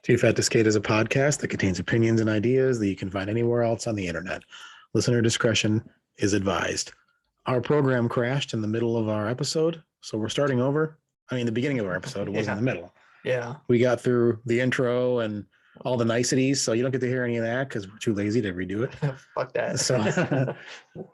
Too Fat to Skate is a podcast that contains opinions and ideas that you can find anywhere else on the internet. Listener discretion is advised. Our program crashed in the middle of our episode, so we're starting over. I mean, the beginning of our episode was in the middle. Yeah. We got through the intro and all the niceties, so you don't get to hear any of that because we're too lazy to redo it. Fuck that. So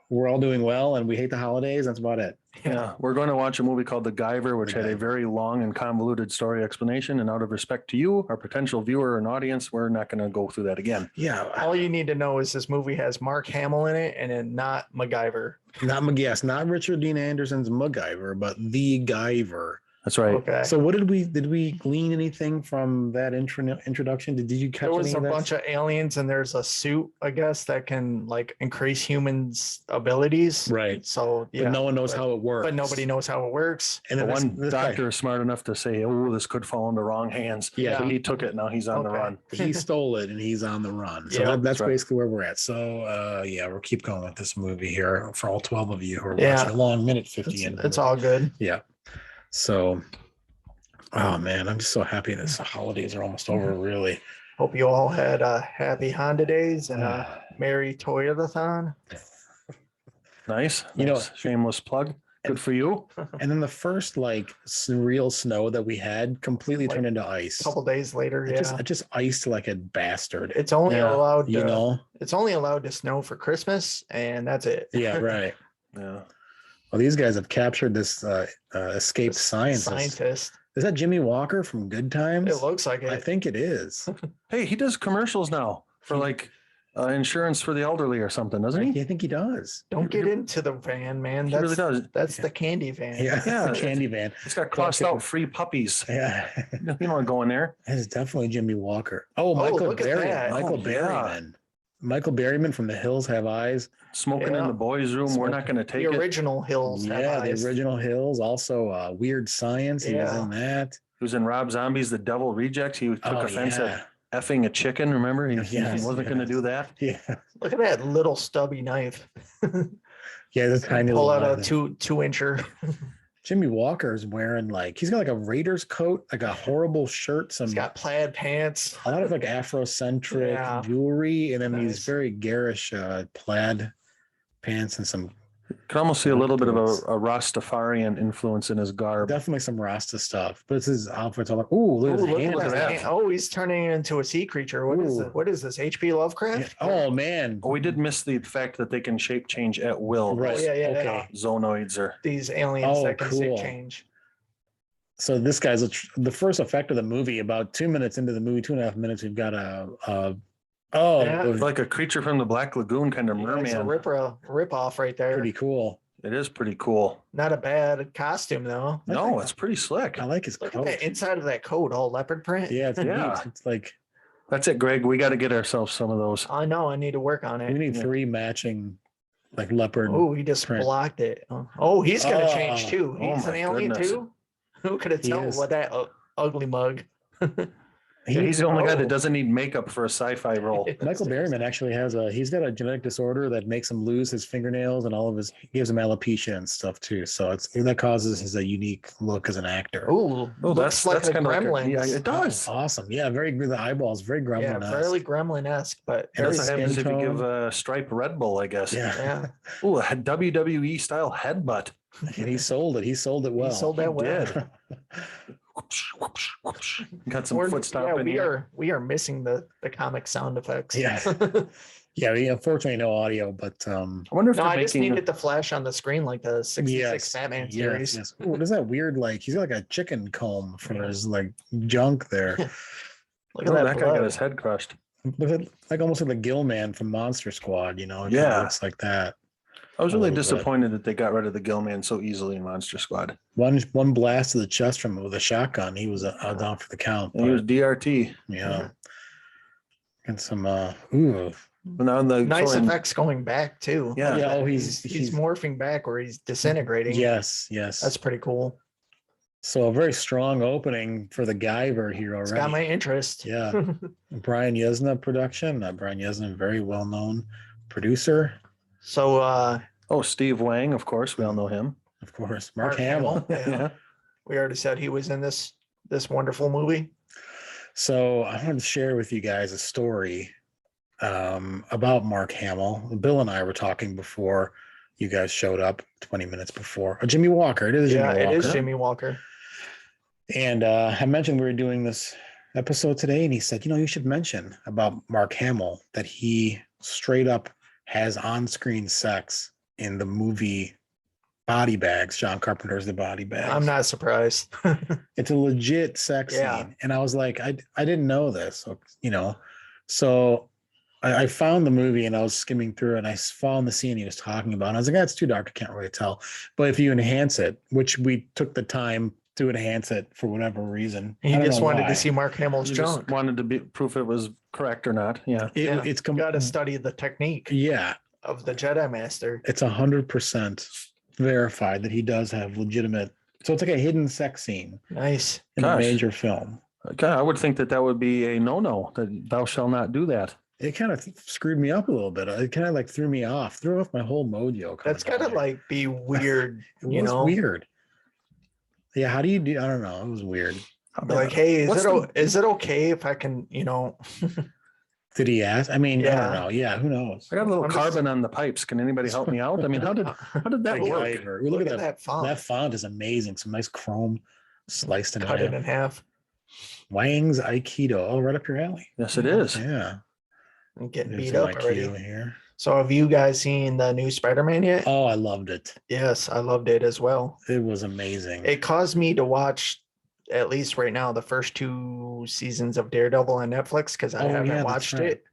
we're all doing well, and we hate the holidays. That's about it. Yeah, we're going to watch a movie called The Guyver, which had a very long and convoluted story explanation. And out of respect to you, our potential viewer and audience, we're not going to go through that again. Yeah. All you need to know is this movie has Mark Hamill in it and then not MacGyver. Not Richard Dean Anderson's MacGyver, but the Guyver. That's right. Okay. So what did we glean anything from that introduction? Did you catch There was any a of that? bunch of aliens and there's a suit, I guess, that can like increase humans' abilities. Right. So yeah. But no one knows how it works. But nobody knows how it works. And The then one this doctor guy, is smart enough to say, oh, this could fall into wrong hands. Yeah. So he took it. Now he's on the Okay. run. he stole it and he's on the run. So Yeah, that's right. basically where we're at. So yeah, we'll keep going with this movie here for all 12 of you who are Yeah. watching along. Minute 50 in. It's all good. Yeah. So, oh man, I'm just so happy that the holidays are almost over, really. Hope you all had happy Honda days and a merry Toyotathon. Nice. You know- Nice. Shameless plug. Good for you. And then the first like real snow that we had completely Like, turned into ice. A couple days later, yeah. It just iced like a bastard. It's only Yeah, allowed to, You know? it's only allowed to snow for Christmas and that's it. Yeah, right. Yeah. Well, these guys have captured this escaped scientist. Scientist. Is that Jimmy Walker from Good Times? It looks like I it. think it is. Hey, he does commercials now for like insurance for the elderly or something, doesn't he? I think he does. Don't get into the van, man. He That's really does. that's the candy van. Yeah, Yeah, the candy van. It's got crossed out free puppies. Yeah, You don't want to go in there. it's definitely Jimmy Walker. Oh, Michael look at Berryman. that. Michael Oh, yeah. Berryman. Michael Berryman from The Hills Have Eyes. Smoking Yeah. in the boys' room. We're not going to take The it. original Hills. have Yeah, eyes. the original Hills. Also, Weird Science. He was Yeah. in that. He was in Rob Zombie's The Devil Rejects. He took offense yeah. at effing a chicken. Remember? He Yes, wasn't going to yes. do that. Yeah, Look at that little stubby knife. yeah. This tiny Pull little out a knife. 2-incher. Jimmy Walker's wearing he's got like a Raiders coat, like a horrible shirt, some He's got plaid pants. a lot of like Afrocentric Yeah. jewelry, and then these Nice. very garish plaid pants and some You can almost see a little bit of a Rastafarian influence in his garb. definitely some Rasta stuff. But it's his outfits all like, ooh, look at Ooh, his look hands. at that. Oh, he's turning into a sea creature. What is Ooh. it? What is this? H.P. Lovecraft? Oh man. Oh, we did miss the fact that they can shape change at will. Right. Oh, yeah, yeah, Okay. yeah. Zonoids are. These aliens Oh, that can cool. change. So this guy's the first effect of the movie. About 2 minutes into the movie, 2.5 minutes, we've got Yeah. Like a creature from the Black Lagoon kind of Yeah, it's a merman. rip off right there. pretty cool. It is pretty cool. Not a bad costume though. No, it's pretty slick. I like his Look coat. at the inside of that coat, all leopard print. Yeah, it's Yeah. neat. It's like That's it, Greg. We got to get ourselves some of those. I know. I need to work on we it. need 3 matching like leopard. Oh, he just print. blocked it. Oh, he's gonna change too. Oh He's an my alien goodness. too. Who could have He told is. what that ugly mug? He's the only guy Oh. that doesn't need makeup for a sci-fi role. Michael Berryman actually he's got a genetic disorder that makes him lose his fingernails and all of his, gives him alopecia and stuff too. So that causes his a unique look as an actor. Oh, Oh, looks like a kind of gremlin. yeah, it does. Awesome. Yeah, the eyeballs, very Yeah, gremlin. fairly gremlin-esque, but And very That's what happens if you skin give tone. a stripe Red Bull, I guess. Yeah. yeah. Oh, a WWE style headbutt. And he sold it. He sold it well. He sold that well. did. Got some We're- foot stomp yeah, in we here. are missing the comic sound effects. Yeah. Yeah, unfortunately no audio, but I wonder if No, they're I just making. needed to flash on the screen like the 66 yes. Batman yes, series. yes. Ooh, what is that weird he's got like a chicken comb for his like junk there. Look Oh, at that that, guy got blood. his head crushed. Like almost like the Gill Man from Monster Squad, It kinda Yeah. looks like that. I was A really little bit. disappointed that they got rid of the Gill Man so easily in Monster Squad. One blast to the chest from him with a shotgun. He was down for the count. And he was But, DRT. yeah. And some ooh. But now in the Nice so in- effects going back too. Yeah. Yeah, oh he's morphing back where he's disintegrating. Yes, yes. That's pretty cool. So a very strong opening for the Guyver here It's already. got my interest. Yeah. Brian Yesna production. Brian Yesna, very well known producer, So Oh, Steve Wang, of course, we all know him. of course. Mark Hamill. Yeah. We already said he was in this wonderful movie. So I wanted to share with you guys a story about Mark Hamill. Bill and I were talking before you guys showed up 20 minutes before. Jimmy Walker. It is Jimmy Yeah, Walker. it is Jimmy Walker. And I mentioned we were doing this episode today, and he said, you should mention about Mark Hamill that he straight up has on-screen sex in the movie Body Bags. John Carpenter's The Body Bags. I'm not surprised. It's a legit sex scene. And I was like, I didn't know this, so I found the movie and I was skimming through it and I found the scene he was talking about. And I was like, that's too dark. I can't really tell. But if you enhance it, which we took the time to enhance it for whatever reason. He just wanted to see Mark Hamill's junk. Wanted to be proof it was correct or not. Yeah. It's got to study the technique. Yeah. Of the Jedi Master. It's 100% verified that he does have legitimate. So it's like a hidden sex scene. Nice. In a major film. Okay. I would think that would be a no-no, that thou shall not do that. It kind of screwed me up a little bit. It kind of threw off my whole mojo. That's got to be weird. It was weird. Yeah. How do you do? I don't know. It was weird. Like, hey, is it okay if I can, Did he ask? I mean, I don't know. Yeah. Who knows? I got a little carbon on the pipes. Can anybody help me out? I mean, how did that work? Guyver. Look at that font. That font is amazing. Some nice chrome sliced in half. Cut it in half. Wang's Aikido. Oh, right up your alley. Yes, it is. Yeah. I'm getting beat up already. Here. So have you guys seen the new Spider-Man yet? Oh, I loved it. Yes, I loved it as well. It was amazing. It caused me to watch, at least right now, the first 2 seasons of Daredevil on Netflix because I haven't watched it.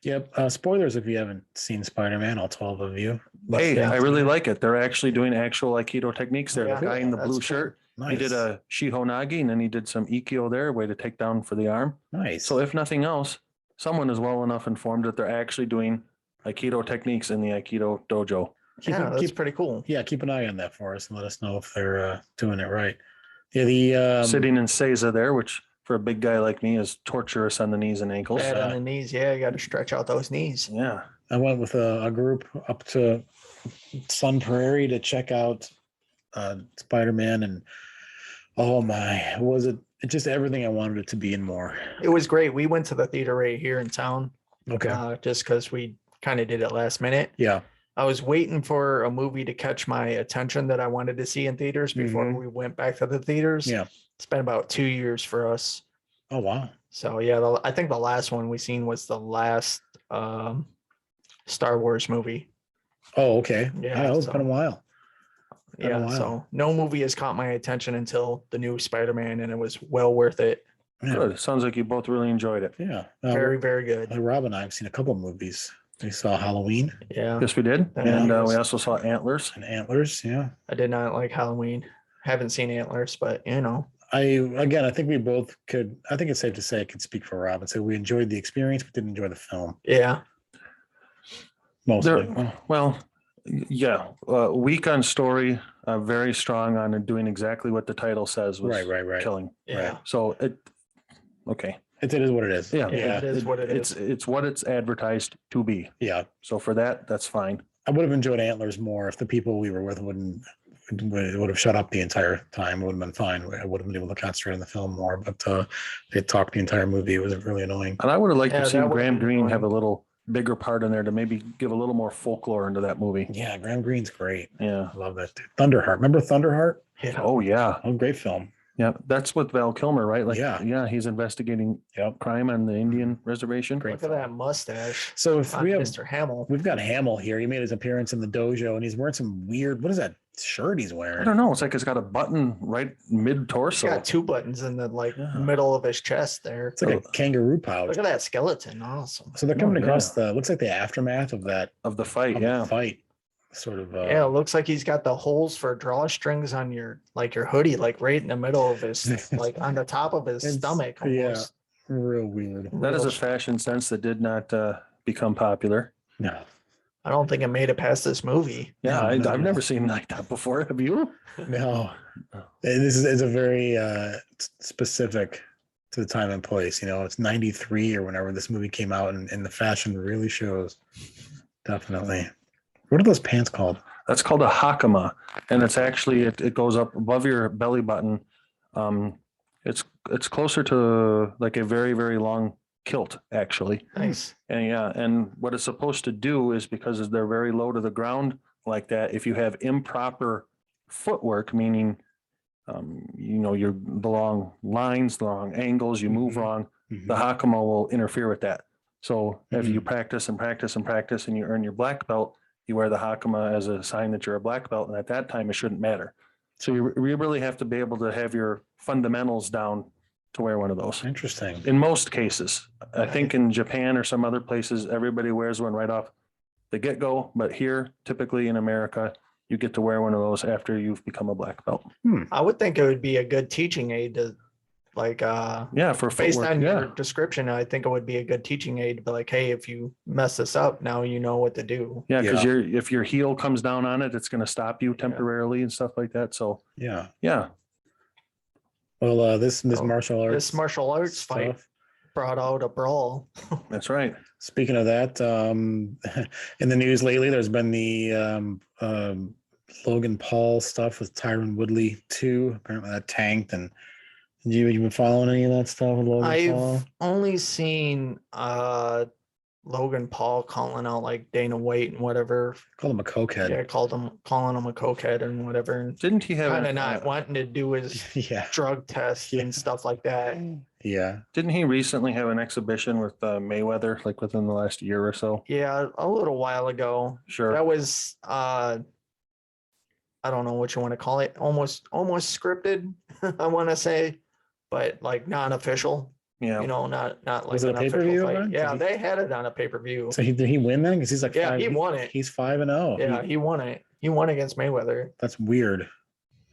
Yep. Spoilers if you haven't seen Spider-Man, all 12 of you. But hey, I really like it. They're actually doing actual Aikido techniques there. The guy in the blue shirt, he did a Shihonagi and then he did some Ikkyo there, way to take down for the arm. Nice. So if nothing else, someone is well enough informed that they're actually doing Aikido techniques in the Aikido dojo. That's pretty cool. Yeah, keep an eye on that for us and let us know if they're doing it right. Yeah, the sitting in Seiza there, which for a big guy like me is torturous on the knees and ankles. Bad on the knees, yeah, you got to stretch out those knees. Yeah. I went with a group up to Sun Prairie to check out Spider-Man, and oh my, was it just everything I wanted it to be and more. It was great. We went to the theater right here in town. Okay. Just because we kind of did it last minute. Yeah. I was waiting for a movie to catch my attention that I wanted to see in theaters before we went back to the theaters. Yeah. It's been about 2 years for us. Oh, wow. So, yeah, I think the last one we seen was the last Star Wars movie. Oh, okay. Yeah. It's been a while. So no movie has caught my attention until the new Spider-Man, and it was well worth it. Yeah. Good. Sounds like you both really enjoyed it. Yeah. Very, very good. Rob and I have seen a couple of movies. We saw Halloween. Yeah. Yes, we did. And we also saw Antlers. And Antlers, yeah. I did not like Halloween. Haven't seen Antlers, but I think we both could. I think it's safe to say I could speak for Rob and say we enjoyed the experience, but didn't enjoy the film. Yeah. Mostly. Weak on story, very strong on doing exactly what the title says was right. killing. Yeah. Right. So it is what it is. Yeah. It is what it is. It's what it's advertised to be. Yeah. So for that's fine. I would have enjoyed Antlers more if the people we were with would have shut up the entire time. It would have been fine. I would have been able to concentrate on the film more, but they talked the entire movie. It was really annoying. And I would have liked to see Graham Greene have a little bigger part in there to maybe give a little more folklore into that movie. Yeah, Graham Greene's great. Yeah. I love that. Thunderheart. Remember Thunderheart? Yeah. Oh, yeah. Oh, great film. Yeah, that's with Val Kilmer, right? Yeah, he's investigating crime on the Indian reservation. Great. Look at that mustache. So if we have Mr. Hamill, we've got Hamill here. He made his appearance in the dojo, and he's wearing some weird. What is that shirt he's wearing? I don't know. It's like it's got a button right mid torso. He's got 2 buttons in the middle of his chest there. It's like a kangaroo pouch. Look at that skeleton. Awesome. So they're coming across looks like the aftermath of the fight. The fight. Sort of it looks like he's got the holes for drawstrings on your hoodie, like right in the middle of his like on the top of his stomach almost. Yeah, real weird. That is a fashion sense that did not become popular. No, I don't think it made it past this movie. Yeah, I've never seen like that before. Have you? No. This is a very specific to the time and place. It's 93 or whenever this movie came out, and the fashion really shows. Definitely. What are those pants called? That's called a hakama, and it's actually it goes up above your belly button, It's closer to like a very, very long kilt, actually. Nice. And yeah, and what it's supposed to do is because they're very low to the ground like that, if you have improper footwork, meaning the wrong lines, the wrong angles, you move Mhm. wrong, Mhm. the Hakama will interfere with that. So if you practice and practice and practice and you earn your black belt, you wear the Hakama as a sign that you're a black belt. And at that time, it shouldn't matter. So you really have to be able to have your fundamentals down to wear one of those. Interesting. In most cases, I think in Japan or some other places, everybody wears one right off the get-go. But here, typically in America, you get to wear one of those after you've become a black belt. I would think it would be a good teaching aid to like Yeah, for based footwork. on Yeah. your description, I think it would be a good teaching aid to be like, hey, if you mess this up, now you know what to do. Yeah, because Yeah. if your heel comes down on it, it's going to stop you temporarily and stuff like that. So Yeah. yeah, Well, this So, martial arts. This martial arts fight stuff. brought out a brawl. that's right. Speaking of that, in the news lately, there's been the Logan Paul stuff with Tyron Woodley too. Apparently that tanked. And you been following any of that stuff with Logan Paul? I've only seen Logan Paul calling out like Dana White and whatever. Called him a cokehead. Yeah, calling him a cokehead and whatever. And Didn't he have kind of not wanting to do his Yeah. drug test Yeah. and stuff like that. Yeah. Didn't he recently have an exhibition with Mayweather, like within the last year or so? Yeah, a little while ago. Sure. That was I don't know what you want to call it. Almost scripted, I want to say, but like non-official. Yeah. You know, not like Was it an a pay-per-view official fight. event? Yeah, Did he- they had it on a pay-per-view. So did he win then? Because he's like, Yeah, he won it. He's 5-0. Yeah, he won it. He won against Mayweather. That's weird.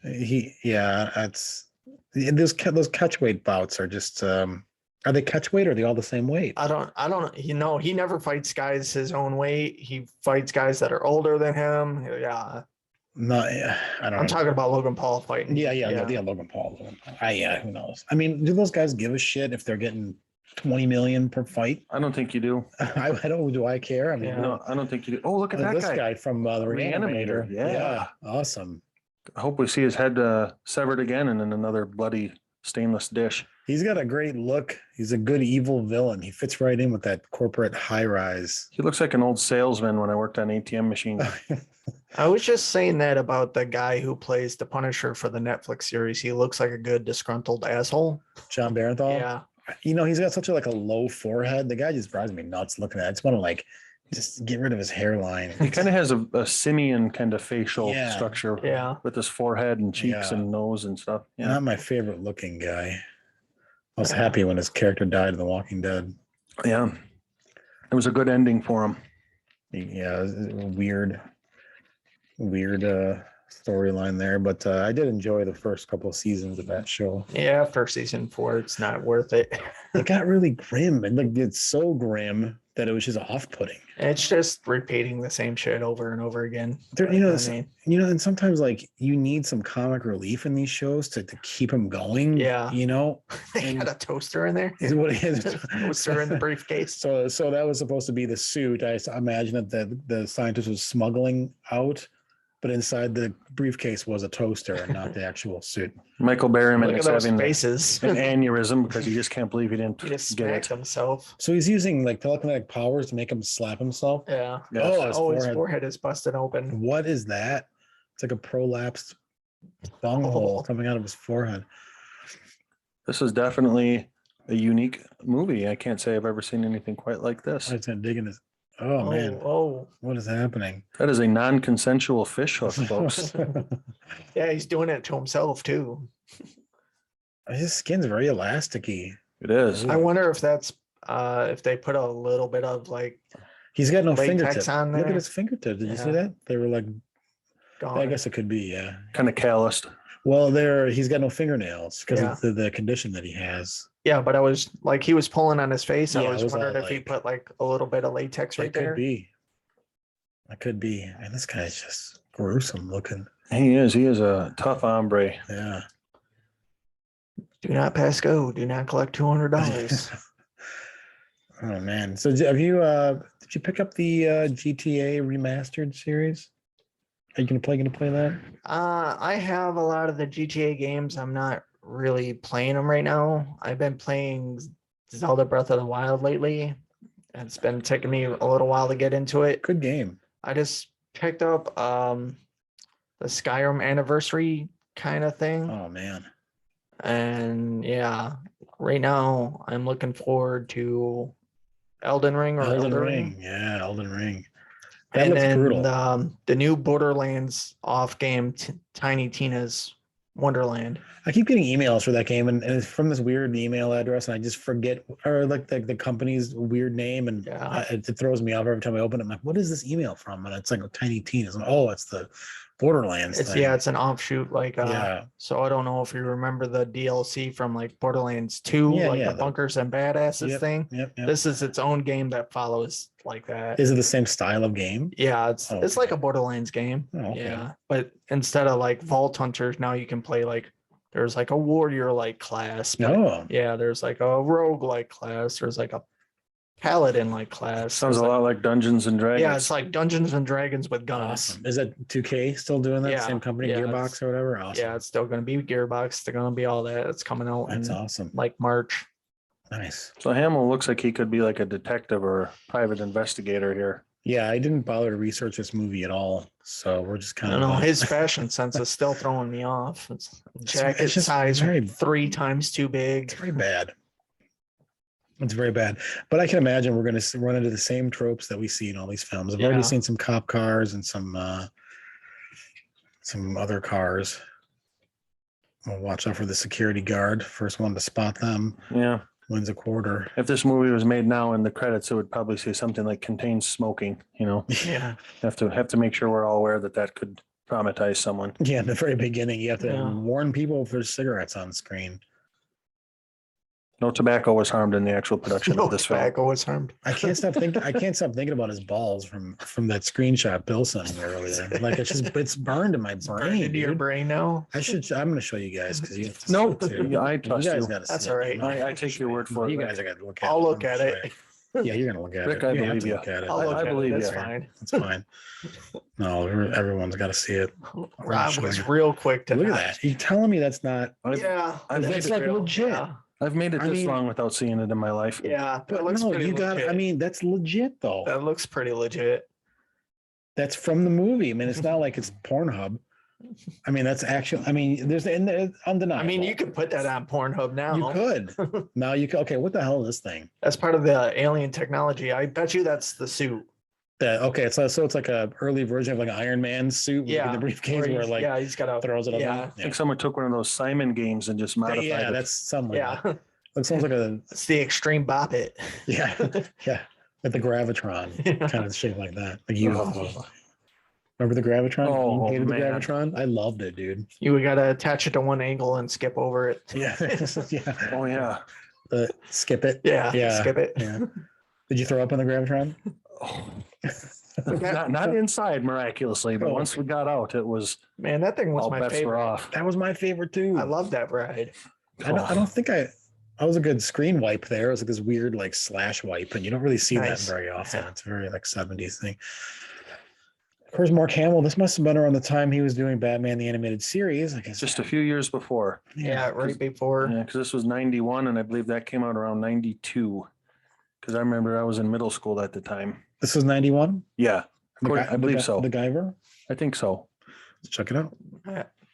That's those catchweight bouts are just are they catchweight or are they all the same weight? I don't he never fights guys his own weight. He fights guys that are older than him. Yeah. No, I don't know. I'm talking about Logan Paul fighting. Yeah, Logan Paul. Who knows? I mean, do those guys give a shit if they're getting 20 million per fight? I don't think you do. I don't. Do I care? I mean, Yeah. No, I don't think you do. Oh, look at that this guy. guy from the Reanimator. Yeah. Awesome. I hope we see his head severed again and in another bloody stainless dish. He's got a great look. He's a good evil villain. He fits right in with that corporate high rise. He looks like an old salesman when I worked on ATM machines. I was just saying that about the guy who plays the Punisher for the Netflix series. He looks like a good disgruntled asshole. John Barenthal. Yeah. You know, he's got such a low forehead. The guy just drives me nuts looking at it. I just want to just get rid of his hairline. He kind of has a simian kind of facial structure. Yeah. With his forehead and cheeks Yeah. and nose and stuff. Yeah. Not my favorite looking guy. I was happy when his character died in The Walking Dead. Yeah. It was a good ending for him. Yeah, it was a weird storyline there, but I did enjoy the first couple of seasons of that show. Yeah, after season 4, it's not worth it. It got really grim, and it's so grim that it was just off-putting. It's just repeating the same shit over and over again. There, and sometimes you need some comic relief in these shows to keep them going. Yeah. They And got a toaster in there. is what it is. Toaster in the briefcase. So that was supposed to be the suit. I imagine that the scientist was smuggling out, but inside the briefcase was a toaster and not the actual suit. Michael Berryman Look is at those having faces. an aneurysm because he just can't believe he didn't He just get smacked it. himself. So he's using telekinetic powers to make him slap himself. Yeah. Yes. His forehead is busted open. What is that? It's like a prolapsed bunghole coming out of his forehead. This is definitely a unique movie. I can't say I've ever seen anything quite like this. I was gonna dig in his. Oh man, Oh. what is happening? That is a non-consensual fish hook, folks. Yeah, he's doing it to himself too. His skin's very elasticy. It is. I wonder if that's if they put a little bit of He's got no latex fingertips. on Look there. at his fingertips. Did you see Yeah. that? They were gone. I guess it could be, yeah. Kind of calloused. Well, he's got no fingernails because Yeah. of the condition that he has. Yeah, but I was he was pulling on his face. Yeah, I it was was wondering all if he put a little bit of latex right It could there. be. It could be. And this guy's just gruesome looking. He is. He is a tough hombre. Yeah. Do not pass go. Do not collect $200. Oh man. So have you did you pick up the GTA remastered series? Are you gonna play that? I have a lot of the GTA games. I'm not really playing them right now. I've been playing Zelda Breath of the Wild lately. It's been taking me a little while to get into it. Good game. I just picked up the Skyrim anniversary kind of thing. Oh man. And yeah, right now I'm looking forward to Elden Ring or Elden Elder Ring. Ring. Yeah, Elden Ring. That And looks then brutal. the new Borderlands off game, Tiny Tina's Wonderland. I keep getting emails for that game, and it's from this weird email address, and I just forget, or like the company's weird name, and Yeah. it throws me off every time I open it. I'm like, what is this email from? And it's like a Tiny Tina's. Oh, it's the Borderlands It's thing. it's an offshoot. Like Yeah. so I don't know if you remember the DLC from like Borderlands 2, Yeah, like yeah, the bunkers and badasses Yep, thing. Yep. This is its own game that follows like that. Is it the same style of game? Yeah, it's Oh, it's like okay. a Borderlands game. Oh, okay. Yeah, but instead of like Vault Hunters, now you can play like there's like a warrior like class. But No. yeah, there's like a rogue like class. There's like a paladin like class. Sounds There's a like, lot like Dungeons and Dragons. yeah, it's like Dungeons and Dragons with guns. Awesome. Is that 2K still doing that? Yeah, Same company, yeah, Gearbox it's- or whatever? Awesome. Yeah, it's still going to be Gearbox. They're going to be all that. It's coming out That's in awesome. like March. Nice. So Hamill looks like he could be like a detective or a private investigator here. Yeah, I didn't bother to research this movie at all, so we're just I kind don't of. know. His fashion sense is still throwing me off. It's jacket just size very- 3 times too big. It's very bad. It's very bad. But I can imagine we're going to run into the same tropes that we see in all these films. I've Yeah. already seen some cop cars and some other cars. We'll watch out for the security guard. First one to spot them Yeah. wins a quarter. If this movie was made now in the credits, it would probably say something like contains smoking, you know. Yeah. Have to make sure we're all aware that that could traumatize someone. Yeah, in the very beginning, you have to Yeah. warn people if there's cigarettes on screen. No tobacco was harmed in the actual production No of this film. tobacco was harmed. I can't stop thinking about his balls from that screenshot Bill sent me earlier. Like it's burned in my Burned brain. into your Dude. brain now. I'm going to show you guys because you have to No, see it too. yeah, I You trust guys you. got to see That's it. all right. No, I take your word for it. You guys are going to look at it. I'll look I'm at sure. it. Yeah, you're going to look at Rick, it. I You have believe to you. look at it. I'll look I at believe it. That's you. fine. It's fine. No, everyone's got to see it. Rob sure. was real quick to Look at not- that. You're telling me that's not. Yeah, I've that's made it like real. legit. Yeah, I've made it I this mean- long without seeing it in my life. yeah, But that looks no, pretty you got. legit. I mean, that's legit though. That looks pretty legit. That's from the movie. I mean, it's not like it's Pornhub. I mean, that's actually. I mean, there's undeniable. I mean, you could put that on Pornhub now. You could. Now you can. Okay, what the hell is this thing? That's part of the alien technology. I bet you that's the suit. Okay, so it's like a early version of like an Iron Man suit with Yeah, the briefcase where he's- like yeah, he's got a throws it up. yeah. I think someone took one of those Simon games and just modified Yeah, it. that's something like Yeah, that. It sounds like a it's the extreme bop it. yeah, yeah, like the Gravitron Yeah. kind of shape like that. Like you remember the Gravitron? Oh, You hated the man. Gravitron? I loved it, dude. You gotta attach it to one angle and skip over it. Yeah, yeah. Oh yeah. Skip it. Yeah, Yeah. skip it. Yeah. Did you throw up on the Gravitron? Oh. Not inside miraculously, but Oh. once we got out, it was Man, that thing was all my bets were favorite. off. That was my favorite too. I love that ride. I don't think I was a good screen wipe there. It was like this weird like slash wipe, and you don't really see Nice. that very often. Yeah. It's very like 70s thing. Of course, Mark Hamill, this must have been around the time he was doing Batman the Animated Series. I guess Just a few years before. Yeah, right before. Yeah, because this was 91, and I believe that came out around 92. Because I remember I was in middle school at the time. This was 91. Yeah, I believe so. The Guyver. I think so. Let's check it out.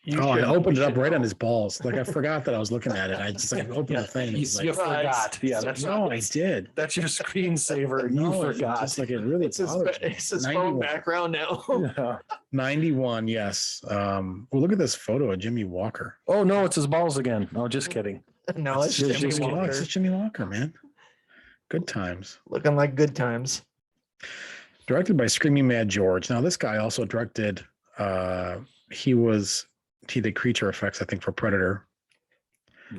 You I should- opened you it up should right on know. his balls. Like I forgot that I was looking at it. I just like opened the thing. And it's You like, forgot. Yeah, that's no, I did. That's your screensaver. You No, forgot. Just like it really It's his, bothers me. it's his 91. phone background now. Yeah. 91, yes. Well, look at this photo of Jimmy Walker. Oh no, it's his balls again. No, just kidding. No, it's Just Jimmy kidding. Walker. It's just Jimmy Walker, man. Good times. Looking like good times. Directed by Screaming Mad George. Now, this guy also directed. He did creature effects, I think, for Predator.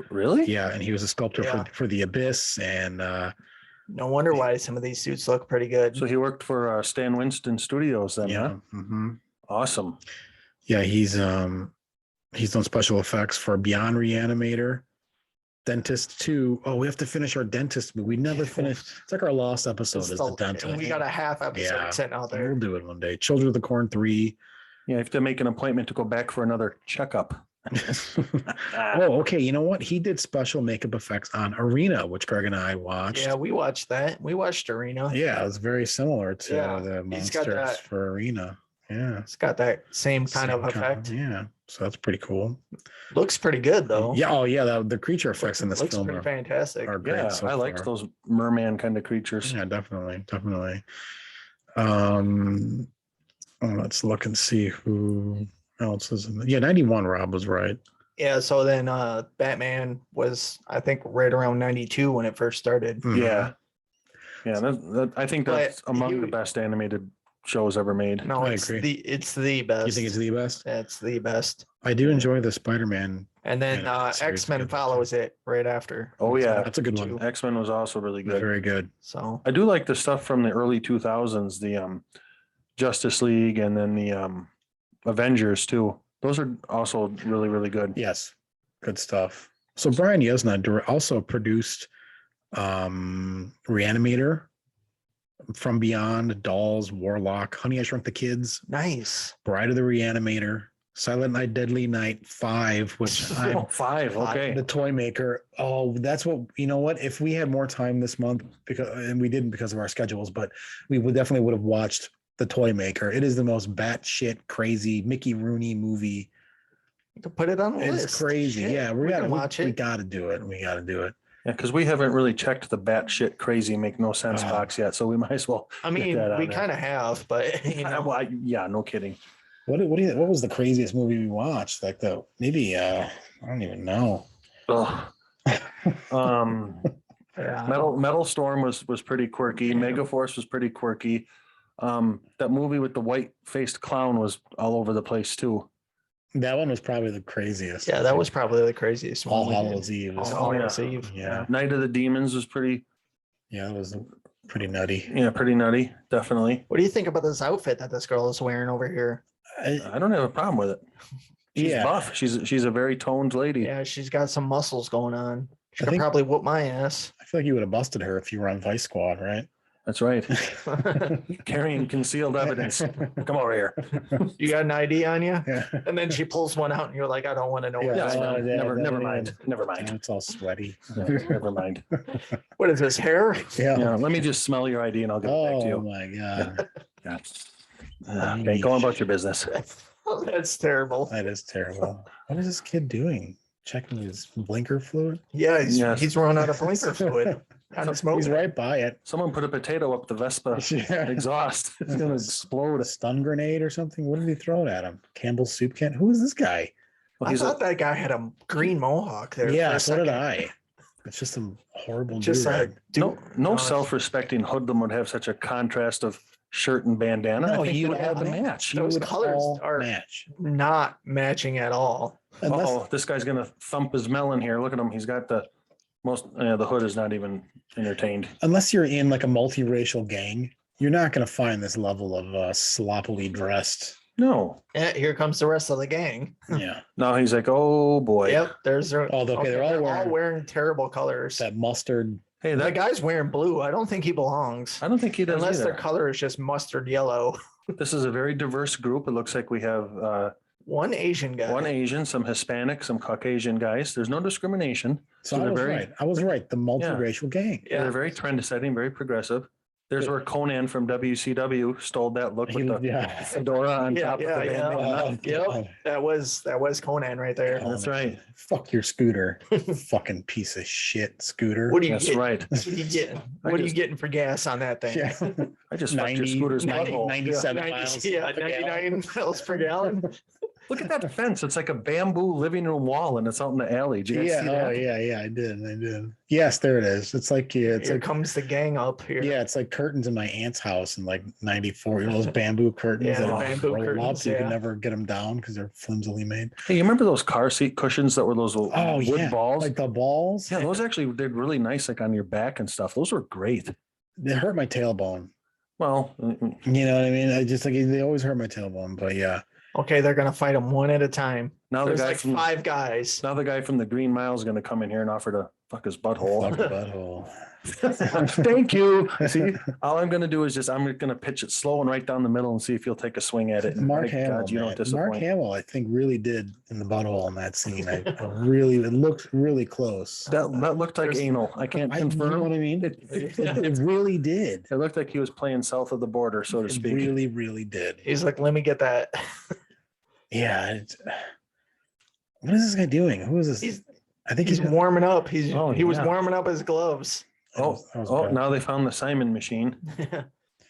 Really? Yeah, and he was a sculptor Yeah. for The Abyss, and No wonder why some of these suits look pretty good. So he worked for Stan Winston Studios then, yeah, huh? hmm Awesome. yeah, he's done special effects for Beyond Reanimator, Dentist 2. Oh, we have to finish our Dentist, but we never finished. It's like our lost episode It's is the- the Dentist. and we got a half episode Yeah. sitting out We'll there. do it one day. Children of the Corn 3. Yeah, you have to make an appointment to go back for another checkup Oh, okay. You know what? He did special makeup effects on Arena, which Greg and I watched. Yeah, we watched that. We watched Arena. Yeah, it was very similar to Yeah, the he's got monsters that- for Arena. Yeah. It's got that same kind of effect. Yeah. So that's pretty cool. Looks pretty good though. Yeah. Oh, yeah. The creature effects in this Looks film pretty are fantastic. great. Yeah, so I liked far. those merman kind of creatures. Yeah, definitely. Let's look and see who else is in the, 91. Rob was right. Yeah, so then Batman was, I think, right around 92 when it first started. Mhm. Yeah. Yeah, I think that's But among you- the best animated shows ever made. No, I it's agree. it's the best. You think it's the best? It's the best. I do enjoy the Spider-Man. And then Yeah, series X-Men good. follows it right after. Oh, yeah. That's a good one. X-Men was also really good. Very good. So I do like the stuff from the early 2000s, the Justice League and then the Avengers too. Those are also really, really good. Yes. Good stuff. So Brian Yuzna also produced Reanimator, From Beyond, Dolls, Warlock, Honey, I Shrunk the Kids, nice. Bride of the Reanimator, Silent Night, Deadly Night 5, which I'm Oh, five. Okay. the toy maker. Oh, that's what, you know what? If we had more time this month, and we didn't because of our schedules, but we definitely would have watched the toy maker. It is the most batshit crazy Mickey Rooney movie. You can put it on the It's list. crazy. Shit, Yeah, we can watch we it. got to do it. We got to do it. Yeah, because we haven't really checked the batshit crazy make no sense Uh, box yet, so we might as well. I get mean, that on we there. kind of have, but you know, Well, yeah, no kidding. What was the craziest movie we watched? Like maybe I don't even know. Ugh. yeah. Metal Storm was pretty quirky. Megaforce was pretty quirky. That movie with the white faced clown was all over the place too. That one was probably the craziest. Yeah, that was probably the craziest one. All we did. Hallows Eve. All yeah. Hallows Eve. Yeah. Night of the Demons was pretty Yeah, it was pretty nutty. nutty, definitely. What do you think about this outfit that this girl is wearing over here? I don't have a problem with it. She's Yeah. buff. She's a very toned lady. Yeah, she's got some muscles going on. She I could think- probably whoop my ass. I feel like you would have busted her if you were on Vice Squad, right? That's right. Carrying concealed evidence. Come over here. You got an ID on you? Yeah. And then she pulls one out and you're like, I don't want to know what Yeah, this Yeah, is. never mind. Never mind. It's all sweaty. Never mind. What is this, hair? Yeah. Yeah, let me just smell your ID and I'll give it back to Oh you. my God. Yeah. Okay, go on about your business. Oh, that's terrible. That is terrible. What is this kid doing? Checking his blinker fluid? Yeah, Yes. he's run out of blinker fluid. On his motor. He's right by it. Someone put a potato up the Vespa Yeah. exhaust. It's gonna A explode. stun grenade or something? What did he throw it at him? Campbell's soup can? Who is this guy? Well, I he's thought that guy had a green mohawk there. Yeah, for a so did second. I. It's just some horrible Just do-rag. no uh, self-respecting hoodlum would have such a contrast of shirt and bandana. No, I think he they would have all the match. match. He Those would colors all are- match. not matching at all. Unless, Oh, this guy's gonna thump his melon here. Look at him. He's got the the hood is not even entertained. unless you're in like a multiracial gang, you're not going to find this level of sloppily dressed. No. Yeah, here comes the rest of the gang. Yeah. No, he's like, oh boy. Yep, there's their. Oh, okay, they're all wearing- wearing terrible colors. That mustard. Hey, The that guy's wearing blue. I don't think he belongs. I don't think he does Unless their either. color is just mustard yellow. This is a very diverse group. It looks like we have One Asian guy. one Asian, some Hispanic, some Caucasian guys. There's no discrimination. So So I they're was very- right. I was right. The multiracial gang. Yeah. They're very trend setting, very progressive. There's where Conan from WCW stole that look with the Yeah. fedora on Yeah, top yeah, of the yeah. bandana. Yep. That was Conan right there. Oh, That's right. Fuck your scooter. Fucking piece of shit scooter. What do you That's get? right. What are you getting? I What are you just- getting for gas on that thing? Yeah. I just fucked your 90, scooter's 90, butthole. 97 miles. Yeah, per gallon. 99 miles per gallon. Look at that fence. It's like a bamboo living room wall and it's out in the alley. Did you guys Yeah. see Oh, that? yeah. I did. Yes, there it is. It's like, yeah, it's Here like, comes the gang up here. yeah, it's like curtains in my aunt's house in like 94. You know, those bamboo curtains Yeah, that the bamboo roll up curtains, so you can yeah. never get them down because they're flimsily made. Hey, you remember those car seat cushions that were those wood yeah. balls? Like the balls. Yeah, those actually did really nice, like on your back and stuff. Those were great. They hurt my tailbone. Well, You know what I mean? I just like they always hurt my tailbone, but yeah. Okay, they're gonna fight them one at a time. Now the There's guy like from 5 guys. now the guy from the Green Mile is going to come in here and offer to fuck his butthole. Fuck the butthole. Thank you. See, all I'm going to do is I'm going to pitch it slow and right down the middle and see if he'll take a swing at it. And Mark my Hamill, God, you don't man. disappoint. Mark Hamill, I think, really did in the butthole in that scene. It looked really close. That looked like There's- anal. I can't You know confirm. what I mean? It really did. It looked like he was playing south of the border, so to It speak. really, really did. He's like, let me get that. Yeah. What is this guy doing? Who is this? He's I think he's warming up. He was yeah. warming up his gloves. Oh, now they found the Simon machine.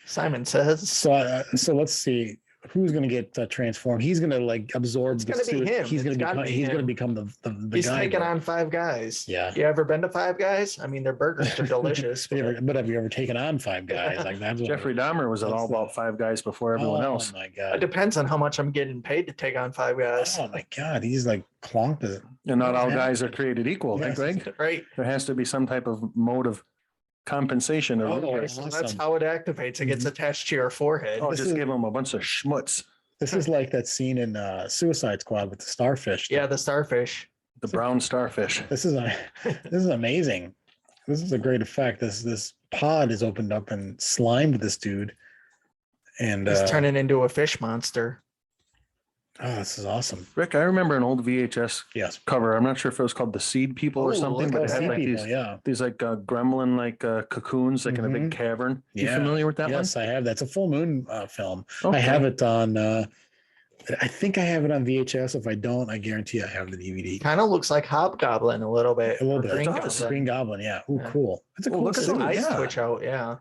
Simon says. So let's see who's going to get transformed. He's going to like absorb. It's the gonna be suit. him. He's going It's to gotta become. be He's going to him. become the He's guy. taking on 5 guys. Yeah. You ever been to 5 Guys? I mean, their burgers are delicious. But have you ever taken on 5 guys? Like that's what- Jeffrey Dahmer was all about 5 guys before everyone else. Oh my It god! depends on how much I'm getting paid to take on 5 guys. Oh my god! He's like clonked it. And not all Yeah. guys are created equal, right, Yes. Greg? Right. There has to be some type of mode of compensation. Or Oh, So that's awesome. how it activates. It gets attached to your forehead. oh, this just is- give them a bunch of schmutz. This is like that scene in Suicide Squad with the starfish. Yeah, the starfish. The brown starfish. This is amazing. This is a great effect. This pod is opened up and slimed this dude, and He's turning into a fish monster. oh, this is awesome. Rick, I remember an old VHS Yes. cover. I'm not sure if it was called The Seed People or Oh, something, look but at it had that. like People, these yeah. like gremlin like cocoons like in a big cavern. You Yeah. familiar with that Yes, I have. That's a full moon film. one? I have it on. I think I have it on VHS. If I don't, I guarantee I have the DVD. Kind of looks like Hobgoblin a little bit. A little or bit. Green It does. Goblin. Green Goblin, yeah. Ooh, Yeah. cool. That's a Oh, cool look at His suit. those. eyes Yeah. twitch out. Yeah.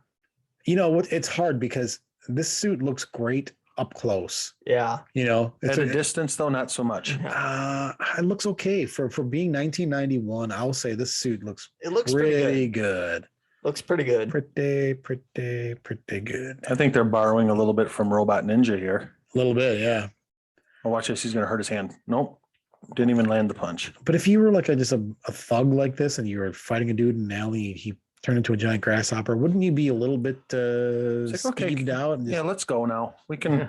You know what? It's hard because this suit looks great up close. Yeah. You know, At a distance, though, not so much. it looks okay for being 1991. I'll say this suit looks It looks pretty pretty good. good. Looks pretty good. Pretty good. I think they're borrowing a little bit from Robot Ninja here. A little bit, yeah. Oh, watch this. He's going to hurt his hand. Nope. Didn't even land the punch. But if you were like just a thug like this and you were fighting a dude in an alley, he turned into a giant grasshopper, wouldn't you be a little bit It's like, okay, skeeved out? And Yeah, let's go now. We can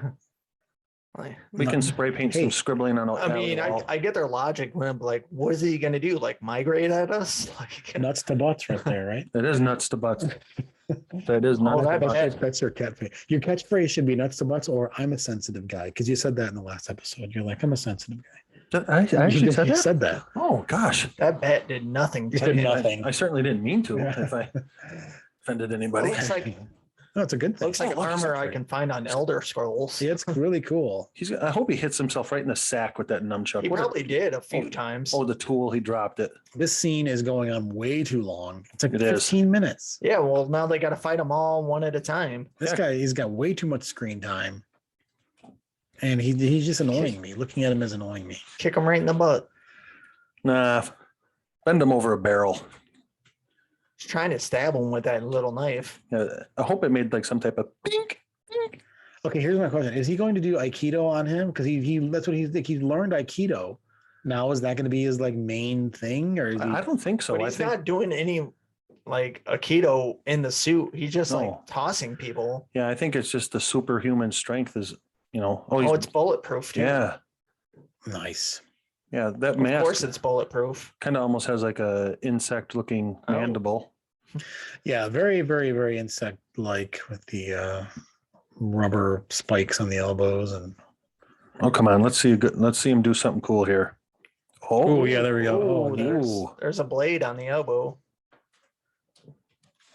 No. spray paint Hey, some scribbling on. I mean, I get their logic when I'm like, what is he gonna do? Like migrate at us? Like nuts to butts right there, right? It is nuts to butts. That is nuts to that- butts. That's your catchphrase. Your catchphrase should be nuts to butts or I'm a sensitive guy because you said that in the last episode. You're like, I'm a sensitive guy. I actually You said that. said that. Oh gosh, that bat did nothing You to did him. nothing. I certainly didn't mean to. Yeah. If I offended anybody, Looks like No, it's a good thing. looks like Oh, look, armor it's I great. can find on Elder Scrolls. Yeah, it's really cool. I hope he hits himself right in the sack with that nunchuck. He What a- probably did a few times. Oh, the tool, he dropped it. This scene is going on way too long. It's like It is. 15 minutes. Yeah, well now they got to fight them all one at a time. This Yeah. guy, he's got way too much screen time. And he's just annoying me. Looking at him is annoying me. Kick them right in the butt. Nah, bend him over a barrel. He's trying to stab him with that little knife. I hope it made like some type of pink. Okay, here's my question. Is he going to do Aikido on him? Because he that's what he's like. He's learned Aikido. Now is that going to be his like main thing? Or is he I don't think so. But I he's think not doing any like Aikido in the suit. He's just No. like tossing people. I think it's just the superhuman strength is, Oh, he's, it's bulletproof too. yeah. nice? Yeah, that Of course mask it's bulletproof. kind of almost has like a insect looking Oh. mandible. Yeah, very, very, very insect like with the rubber spikes on the elbows and Oh, come on. Let's see him do something cool here. oh yeah, there we go. Oh, Oh, there's a blade on the elbow.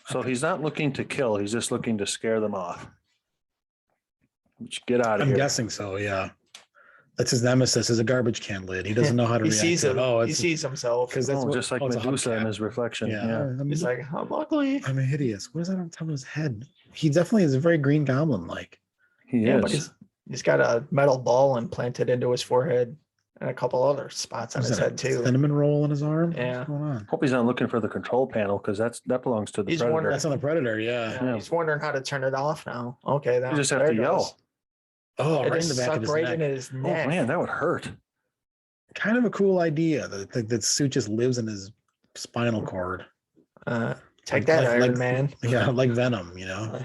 So he's not looking to kill. He's just looking to scare them off. Get out of I'm here. guessing so. Yeah, that's his nemesis. Is a garbage can lid. He doesn't know how to He react. sees to it. Oh, He it's sees himself. because that's what, Just like it's a Medusa in hubcap. his reflection. Yeah, Yeah. He's like, I'm ugly. I'm a hideous. What is that on top of his head? He definitely is a very Green Goblin like. He Yeah, but is. he's got a metal ball implanted into his forehead and a couple other spots on Is his that head a too. cinnamon roll in his arm? Yeah. What's going on? Hope he's not looking for the control panel because that belongs to the He's predator. wondering- That's on the Predator. Yeah. Yeah, he's wondering how to turn it off now. Okay, You just have to yell. Oh, It right in just the back of sucked his right neck. into his Oh neck. man, that would hurt. Kind of a cool idea. That suit just lives in his spinal cord. Take that, Like- Iron like- Man. Yeah, like Venom. You know,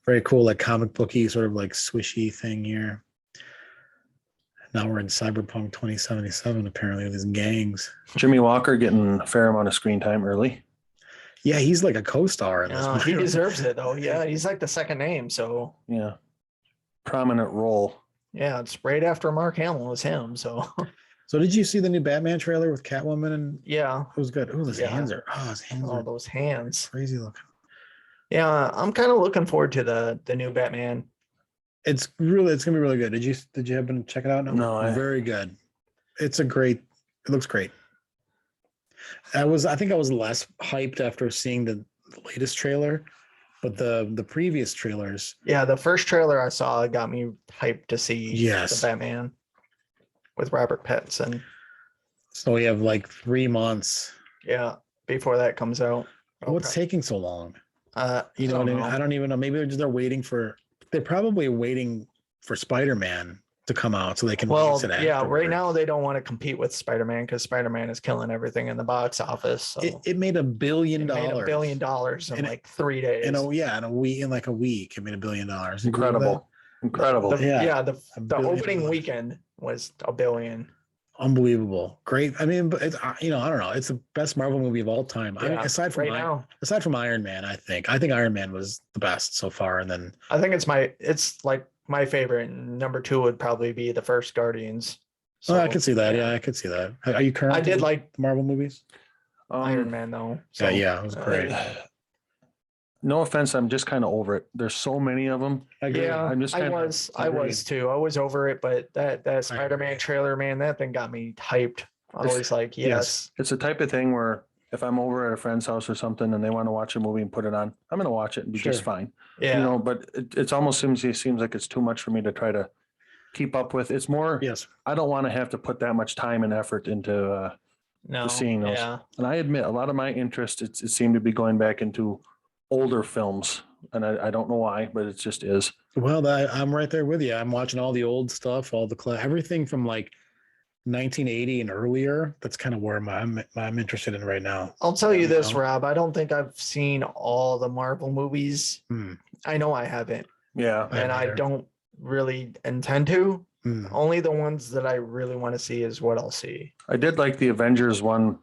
very cool, like comic booky, sort of like swishy thing here. Now we're in Cyberpunk 2077, apparently, with these gangs. Jimmy Walker getting a fair amount of screen time early. Yeah, he's like a co-star in this No, movie. he deserves it though. Yeah, he's like the second name. So Yeah. Prominent role. yeah, it's right after Mark Hamill was him. So So did you see the new Batman trailer with Catwoman? And yeah, it was good. Oh, his Yeah. hands are his hands all are those hands. crazy looking. Yeah, I'm kind of looking forward to the new Batman. It's gonna be really good. Did you happen to check it out? No, Very good. It looks great. I think I was less hyped after seeing the latest trailer, but the previous trailers, Yeah, the first trailer I saw got me hyped to see Yes. the Batman with Robert Pattinson. so we have like 3 months. Yeah, before that comes out. What's taking so long? You What I mean? I don't even know. Maybe they're probably waiting for Spider-Man to come out so they can Well, release it yeah, right afterwards. now they don't want to compete with Spider-Man because Spider-Man is killing everything in the box office. So It made $1 billion. it made $1 billion in And like 3 days. in a week, in like a week, it made $1 billion. You agree with that? Incredible. Yeah, The $1 billion. opening weekend was $1 billion. Unbelievable. Great. I mean, but it's, I don't know. It's the best Marvel movie of all time. I mean, Yeah, aside from Iron Man, I think Iron Man was the best so far. And then I think it's like my favorite. Number 2 would probably be the first Guardians. So, I could see that. Yeah, I could see that. Are you current? I did like Marvel movies. Iron Man though. So, Yeah, it was great. No offense, I'm just kind of over it. There's so many of them. Yeah, I'm just I was too. I was over it, but that Spider-Man trailer, man, that thing got me hyped. I was like, yes. It's the type of thing where if I'm over at a friend's house or something and they want to watch a movie and put it on, I'm going to watch it and be just fine. Yeah. You know, but it almost seems like it's too much for me to try to keep up with. It's more, I don't want to have to put that much time and effort into seeing those. Yeah. And I admit a lot of my interest, it seemed to be going back into older films. And I don't know why, but it just is. Well, I'm right there with you. I'm watching all the old stuff, everything from like 1980 and earlier. That's kind of where I'm interested in right now. I'll tell you this, Rob. I don't think I've seen all the Marvel movies. I know I haven't. Yeah. And I don't really intend to. Only the ones that I really want to see is what I'll see. I did like the Avengers one,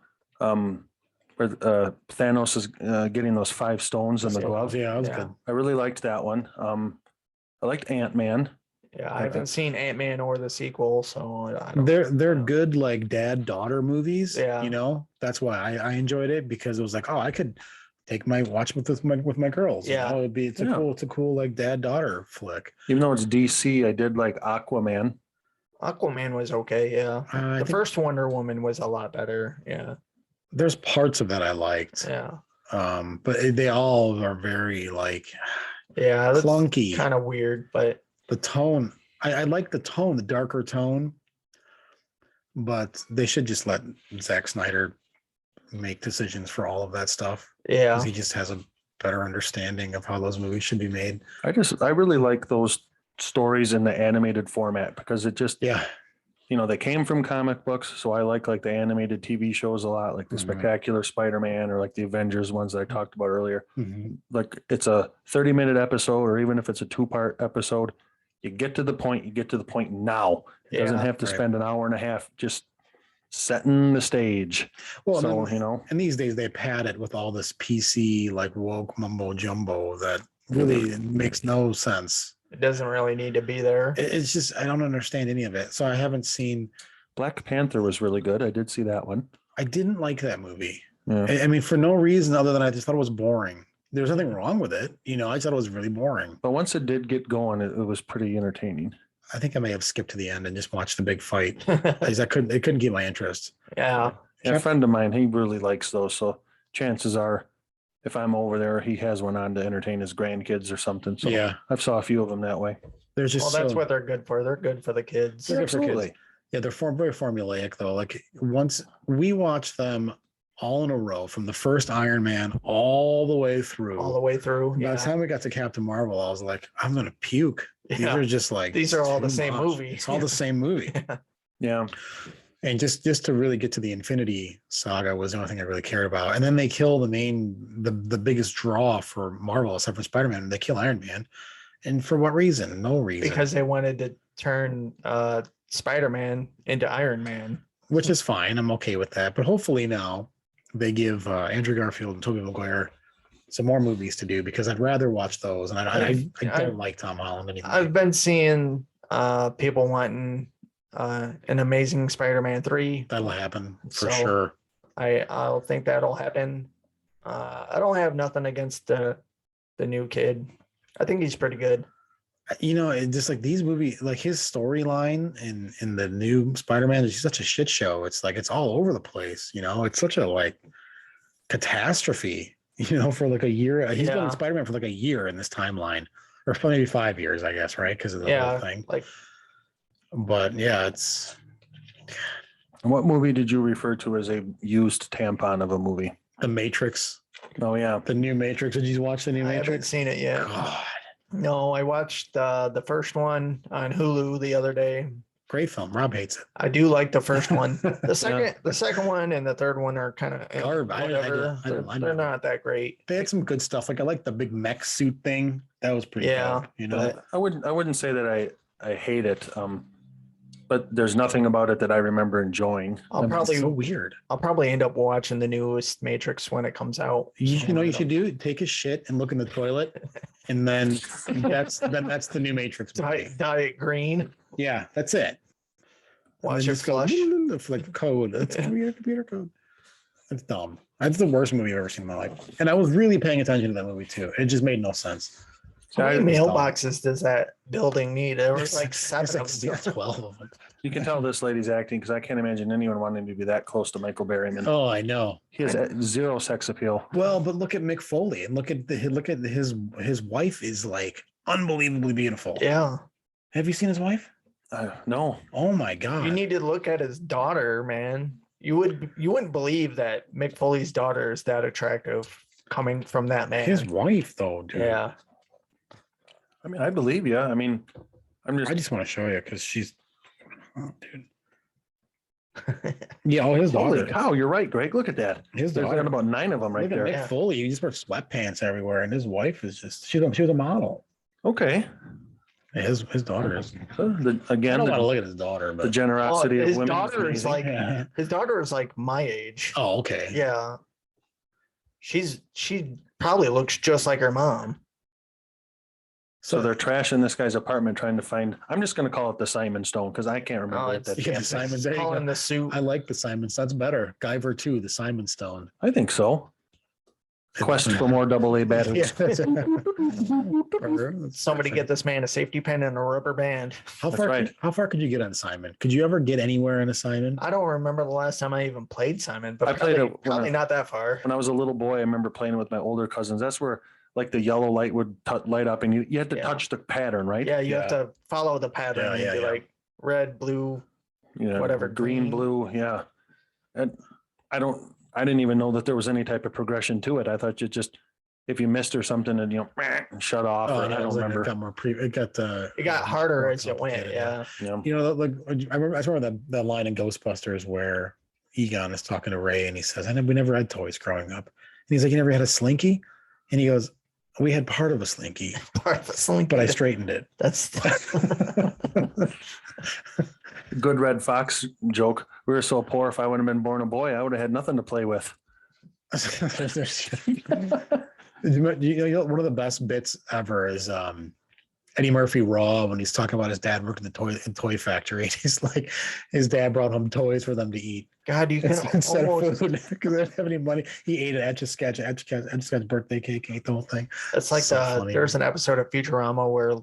where Thanos is getting those 5 stones in the glove. Yeah, that was good. I really liked that one. I liked Ant-Man. Yeah, I haven't seen Ant-Man or the sequel, so they're good like dad-daughter movies. Yeah. You know, that's why I enjoyed it, because it was like, oh, I could watch with my girls. Yeah. You know, it's a cool like dad-daughter flick. Even though it's DC, I did like Aquaman. Aquaman was okay, yeah. The first Wonder Woman was a lot better. Yeah. There's parts of that I liked. Yeah. But they all are very like clunky. Kind of weird, but the tone, I like the tone, the darker tone, but they should just let Zack Snyder make decisions for all of that stuff. Yeah. Because he just has a better understanding of how those movies should be made. I really like those stories in the animated format, because it just, you know, they came from comic books. So I like the animated TV shows a lot, like the Spectacular Spider-Man or like the Avengers ones that I talked about earlier. Like it's a 30-minute episode, or even if it's a 2-part episode, you get to the point now. It doesn't have to spend an hour and a half just setting the stage. Well, so, you know, and these days they pad it with all this PC like woke mumbo jumbo that really makes no sense. It doesn't really need to be there. It's just, I don't understand any of it. So I haven't seen. Black Panther was really good. I did see that one. I didn't like that movie. Yeah. I mean, for no reason other than I just thought it was boring. There's nothing wrong with it. You know, I thought it was really boring. But once it did get going, it was pretty entertaining. I think I may have skipped to the end and just watched the big fight. It couldn't keep my interest. Yeah. A friend of mine, he really likes those. So chances are, if I'm over there, he has one on to entertain his grandkids or something. So yeah, I've saw a few of them that way. There's just that's what they're good for. They're good for the kids. They're good for kids. Yeah, they're very formulaic though. Like once we watch them all in a row from the first Iron Man all the way through. Yeah. By the time we got to Captain Marvel, I was like, I'm gonna puke. These are just like these are all the same movie. It's all the same movie. Yeah. And just to really get to the Infinity Saga was the only thing I really cared about. And then they kill the biggest draw for Marvel, except for Spider-Man. They kill Iron Man. And for what reason? No reason. Because they wanted to turn Spider-Man into Iron Man. which is fine. I'm okay with that. But hopefully now they give Andrew Garfield and Tobey Maguire some more movies to do because I'd rather watch those. And I don't like Tom Holland anymore. I've been seeing people wanting an Amazing Spider-Man 3. That'll happen for So, sure. I'll think that'll happen. I don't have nothing against the new kid. I think he's pretty good. You know, it just like these movies, like his storyline in the new Spider-Man is such a shit show. It's like it's all over the place. You know, it's such a like catastrophe. You know, for like a year, he's been Yeah. in Spider-Man for like a year in this timeline, or maybe 5 years, I guess, right? Because of the whole thing. Like But yeah, it's What movie did you refer to as a used tampon of a movie? The Matrix, Oh yeah. the new Matrix. Did you watch the new I haven't Matrix? seen it yet. God, No, I watched the first one on Hulu the other day. great film. Rob hates it. I do like the first one. The second one and the third one are kind of Garbage. whatever. They're not that great. They had some good stuff. Like I like the big mech suit thing. That was pretty Yeah, cool. You know, I wouldn't say that I hate it. But there's nothing about it that I remember enjoying. it's so weird. I'll probably end up watching the newest Matrix when it comes out. You know, you should do take a shit and look in the toilet, and then that's the new Matrix movie. Diet green. Yeah, that's it. Watch it flush. Like code. That's computer code. It's dumb. That's the worst movie I've ever seen in my life. And I was really paying attention to that movie too. It just made no sense. How many It's dumb. mailboxes does that building need? There was like seven It's of like them. 12 of them. You can tell this lady's acting because I can't imagine anyone wanting to be that close to Michael Berryman. Oh, I know. He has zero sex appeal. Well, but look at Mick Foley and look at his wife is like unbelievably beautiful. Yeah. Have you seen his wife? No. Oh my god. You need to look at his daughter, man. You wouldn't believe that Mick Foley's daughter is that attractive coming from that man. His wife though, dude. Yeah. I mean, I believe you. I mean, I just want to show you because she's, oh, dude. Yeah, his holy daughter. cow, you're right, Greg. Look at that. His There's daughter. got about 9 of them right Look at there. Mick Yeah. Foley. He just wears sweatpants everywhere, and his wife is just she was a model. Okay. Yeah, his daughter is. So I again, don't want to look at his daughter, the but generosity of his women. daughter is amazing. like Yeah. his daughter is like my age. Oh, okay. Yeah. She probably looks just like her mom. So they're trashing this guy's apartment trying to find. I'm just going to call it the Simon Stone because I can't remember what it's- that. Yeah, the damn thing- Simon. There you Calling go. the suit. I like the Simons. That's better. Guyver 2, the Simon Stone. I think so. Quest for more AA batteries. Yeah, that's it. Somebody get this man a safety pin and a rubber band. How That's far? right. How far could you get on Simon? Could you ever get anywhere in a Simon? I don't remember the last time I even played Simon, but I played probably, it when probably I- not that far. When I was a little boy, I remember playing with my older cousins. That's where like the yellow light would light up, and you had to Yeah. touch the pattern, right? Yeah, you have Yeah. to follow the pattern. Yeah, and yeah, be yeah. like red, blue. You know, Whatever, green, green. blue, yeah. And I didn't even know that there was any type of progression to it. I thought you just if you missed or something, and shut off. Oh, or, yeah, I it don't was like remember. it got more It got harder more as it went. complicated, Yeah. Yeah. You know, like I remember that line in Ghostbusters where Egon is talking to Ray and he says, we never had toys growing up. And he's like, you never had a slinky? And he goes, we had part of a slinky, Part of the slinky. but I straightened it. That's Good Red Fox joke. We were so poor. If I would have been born a boy, I would have had nothing to play with. You know, one of the best bits ever is Eddie Murphy Raw when he's talking about his dad working in the toy factory. He's like, his dad brought home toys for them to eat God. You can instead almost. of food because they didn't have any money. He ate an Etch-a-Sketch birthday cake, ate the whole thing. It's like So funny. there's an episode of Futurama where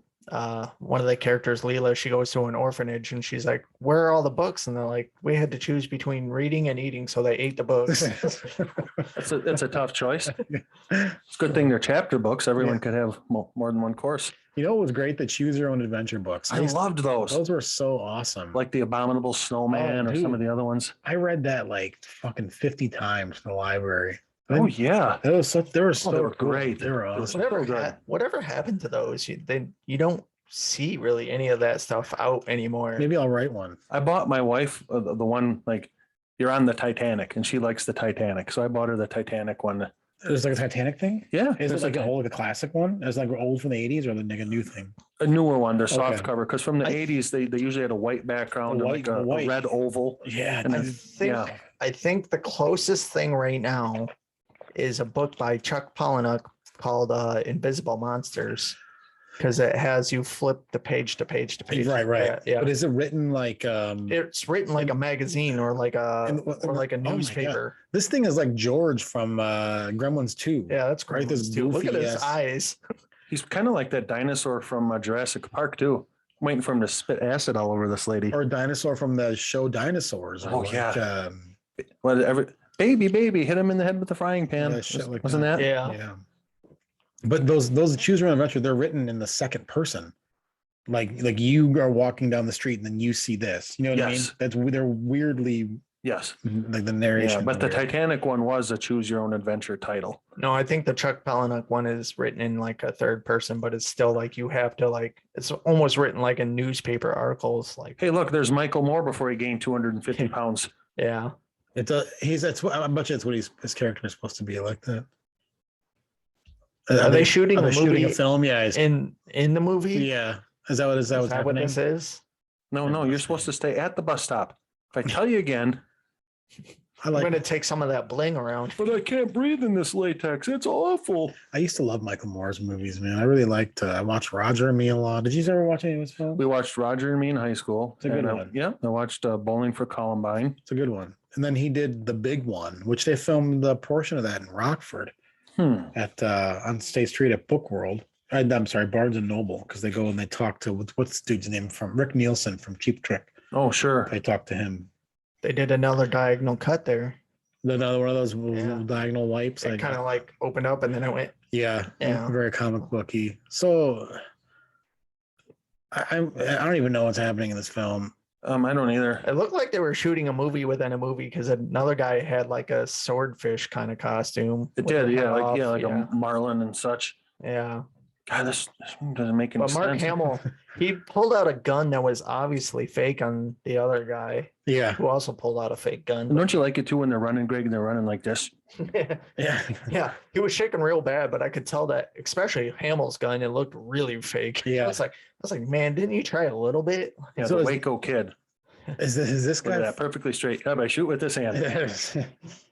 one of the characters, Leela, she goes to an orphanage and she's like, "Where are all the books?" And they're like, "We had to choose between reading and eating, so they ate the books." It's a tough choice. It's a good thing they're chapter books. Everyone could have more than one course. You know, it was great the Choose Your Own Adventure books. I loved those. Those were so awesome. Like the Abominable Snowman or some of dude. the other ones. I read that like fucking 50 times in the library. Oh yeah. That was such. They were so they were cool. great. They were awesome. Whatever happened to those? You don't see really any of that stuff out anymore. Maybe I'll write one. I bought my wife the one like you're on the Titanic and she likes the Titanic. So I bought her the Titanic one There's like a Titanic thing. Yeah, Is it there's like an a, old, like a classic one? Is it like old from the 80s or like a new thing? a newer one. They're soft Okay. cover because from the I- 80s they usually had a white background A and white- like a white. red oval. Yeah. And I then- think yeah. I think the closest thing right now is a book by Chuck Palahniuk called Invisible Monsters, because it has you flip the page to page to page. Right. Yeah. But is it written like It's written like a magazine or like a and- or like a oh my God. newspaper. This thing is like George from Gremlins 2. Yeah, that's Right, great. this Look at his goofy-ass- eyes. He's kind of like that dinosaur from Jurassic Park too. I'm waiting for him to spit acid all over this lady. Or a dinosaur from the show Dinosaurs. Or Oh, like, yeah. Whatever. Baby, hit him in the head with the frying pan. Yeah, shit like Wasn't that. that? Yeah. But those Choose Your Own Adventure, they're written in the second person. Like you are walking down the street and then you see this. You know what I mean? Yes. They're weirdly Yes. like the narration. Yeah, but the weird. Titanic one was a choose your own adventure title. No, I think the Chuck Palahniuk one is written in like a third person, but it's still like you have to like it's almost written like in newspaper articles. Like, Hey, look, there's Michael Moore before he gained 250 pounds. yeah. It's a that's what I bet you it's what his character is supposed to be like that. Are they shooting Are a they shooting a movie film? Yeah, in the movie? yeah. Is that what Is what's that what happening? this is? No, you're supposed to stay at the bus stop. If I tell you again, I I'm like. gonna take some of that bling around. but I can't breathe in this latex. It's awful. I used to love Michael Moore's movies, man. I really liked. I watched Roger and Me a lot. Did you ever watch any of his films? We watched Roger and Me in high school. It's a good and one. Yeah, I watched Bowling for Columbine. It's a good one. And then he did the big one, which they filmed the portion of that in Rockford at on State Street at Book World. I'm sorry, Barnes and Noble, because they go and they talk to what's the dude's name from Rick Nielsen from Cheap Trick. Oh, sure. They talk to him. They did another diagonal cut there. Another one of those Yeah. diagonal wipes. It kind of like opened up and then it went. Yeah, Yeah. very comic booky. So I don't even know what's happening in this film. I don't either. It looked like they were shooting a movie within a movie because another guy had like a swordfish kind of costume. It with did, the yeah, head like off, a marlin and such. yeah. God, this doesn't make any But Mark sense. Hamill, he pulled out a gun that was obviously fake on the other guy, Yeah, who also pulled out a fake And gun. don't you like it too when they're running, Greg, and they're running like this? yeah, Yeah, he was shaking real bad, but I could tell that, especially Hamill's gun, it looked really fake. Yeah. I was like, man, didn't you try a little bit? Yeah, So the is- Waco kid. Is this Look at guy? that, perfectly straight. Yeah, but I shoot with this hand.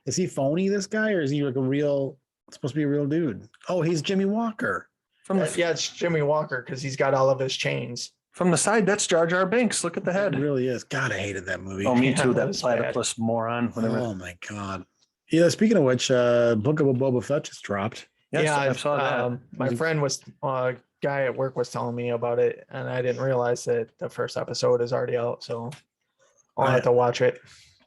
Is he phony? This guy, or is he like a real? Supposed to be a real dude. Oh, he's Jimmy Walker. From the Yeah, it's Jimmy Walker because he's got all of his chains. from the side, that's Jar Jar Binks. Look at the It head. really is. God, I hated that movie. Oh, me Yeah, too. that That was bad. platypus moron. Whatever. Oh my god. Yeah. Speaking of which, Book of Boba Fett just dropped. Yes, I I saw that. My friend was guy at work was telling me about it, and I didn't realize that the first episode is already out. So I'll have to watch it.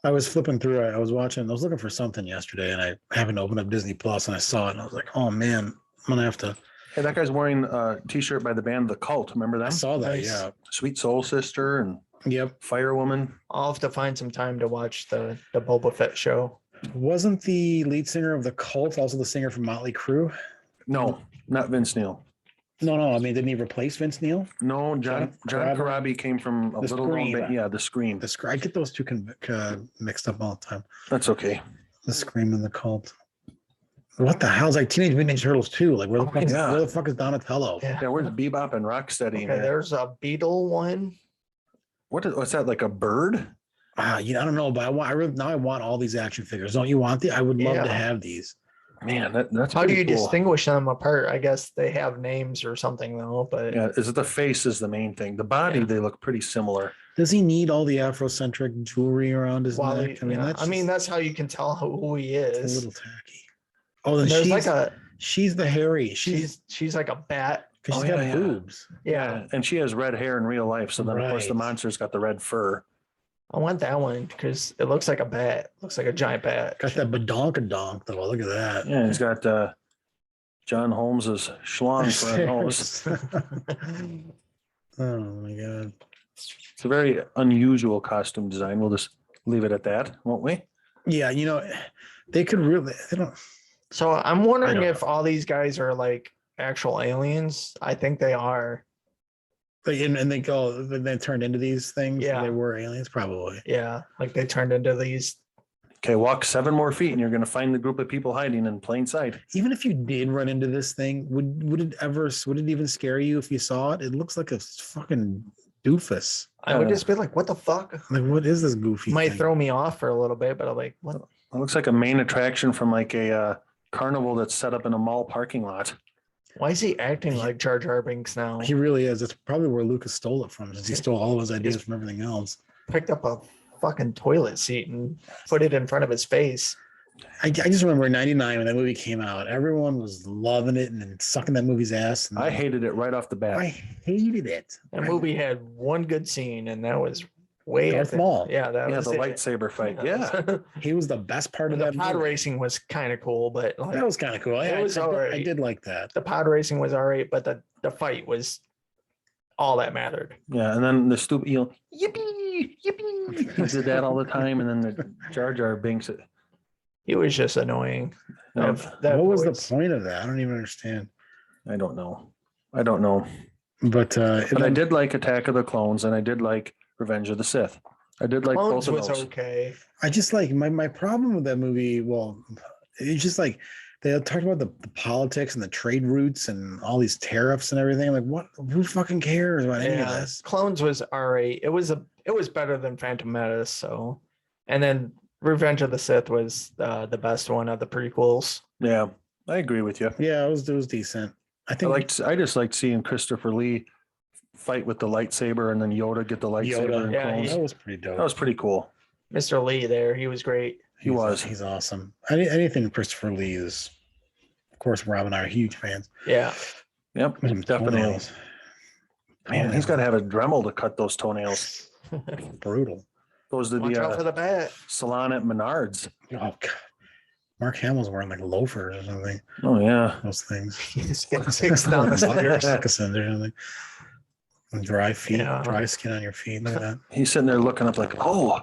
I was flipping through it. I was looking for something yesterday, and I happened to open up Disney Plus, and I saw it, and I was like, "Oh man, I'm gonna have to." Hey, that guy's wearing a T-shirt by the band The Cult. Remember I them? saw that. Nice. Yeah. Sweet Soul Sister and Yep. Firewoman. I'll have to find some time to watch the Boba Fett show. Wasn't the lead singer of the Cult also the singer from Motley Crue? No, not Vince Neil. No. I mean, didn't he replace Vince Neil? No, John John Corabi came from a The little known Scream. band. Yeah, The Scream. I get those two mixed up all the time. That's okay. The Scream and the Cult. What the hell is like Teenage Mutant Ninja Turtles 2? Like Oh, yeah. where the fuck is Donatello? Yeah. Yeah, where's Bebop and Rocksteady? Okay, man? there's a beetle one. What's that? Like a bird? I don't know, but I want all these action figures. Don't you want the? I would love to Yeah. have these. Man, that's How do pretty you cool. distinguish them apart? I guess they have names or something though, but Yeah, is it the face is the main thing. The body, Yeah. they look pretty similar. Does he need all the Afrocentric jewelry around his while neck? that's how you can tell who he it's a is. little tacky. Oh, then And there's she's like she's the hairy. She's like a bat. because Oh, she's got yeah, yeah. boobs. Yeah, And she has red hair in real life. So then, of course, the Right. monster's got the red fur. I want that one because it looks like a bat. Looks like a giant bat. Got that badonkadonk though. Look at that. Yeah, he's got John Holmes's schlong for a nose. Oh my god. It's a very unusual costume design. We'll just leave it at that, won't we? Yeah, they could really. They don't. So I'm I wondering don't if all these guys are like actual aliens. I think they are. And they turned into these things. Yeah. They were aliens, probably. Yeah, like they turned into these Okay, walk 7 more feet and you're going to find the group of people hiding in plain sight. Even if you did run into this thing, would it even scare you if you saw it? It looks like a fucking doofus. I would just be like, what the fuck? Like, what is this goofy Might thing? throw me off for a little bit, but I'm like, what? It looks like a main attraction from like a carnival that's set up in a mall parking lot. Why is he acting like Jar Jar Binks now? He really is. That's probably where Lucas stole it from, since he stole all of his ideas from everything else. Picked up a fucking toilet seat and put it in front of his face. I just remember in '99 when that movie came out, everyone was loving it and sucking that movie's ass. And I hated it right off the bat. I hated it. That movie had one good scene, and that was way Darth Maul. Yeah, that Yeah, was the it. lightsaber fight. Yeah. He was the best part of The that pod movie. racing was kind of cool, but like, That was kind of cool. It was I alright. did like that. the pod racing was all right, but the fight was all that mattered. Yeah. And then the stupid, yippee, yippee. He did that all the time. And then the Jar Jar Binks. He was just annoying. No, What was the voice. point of that? I don't even understand. I don't know. I don't know. But But I did like Attack of the Clones and I did like Revenge of the Sith. I did like Clones both of was those. okay. I just like my problem with that movie. Well, it's just like they talked about the politics and the trade routes and all these tariffs and everything. Like, what? Who fucking cares about any of Yeah, this? Clones was all right. It was better than Phantom Menace. So, and then Revenge of the Sith was the best one of the prequels. Yeah, I agree with you. Yeah, it was decent. I think I just liked seeing Christopher Lee fight with the lightsaber and then Yoda get the lightsaber. Yoda. in Yeah, Clones. that was pretty dope. That was pretty cool. Mr. Lee there, he was great. He's awesome. Anything Christopher Lee is, of course, Rob and I are huge fans. Yeah. Yep, Them definitely. toenails. Man, he's got to have a Dremel to cut those toenails. Brutal. Goes to Watch out for the the bat. salon at Menards. Oh God. Mark Hamill's wearing like loafers or something. Oh yeah. Those things. He's getting six down the stairs. Moccasins or something. And dry feet, Yeah. dry skin on your feet. Look at that. He's sitting there looking up like, oh,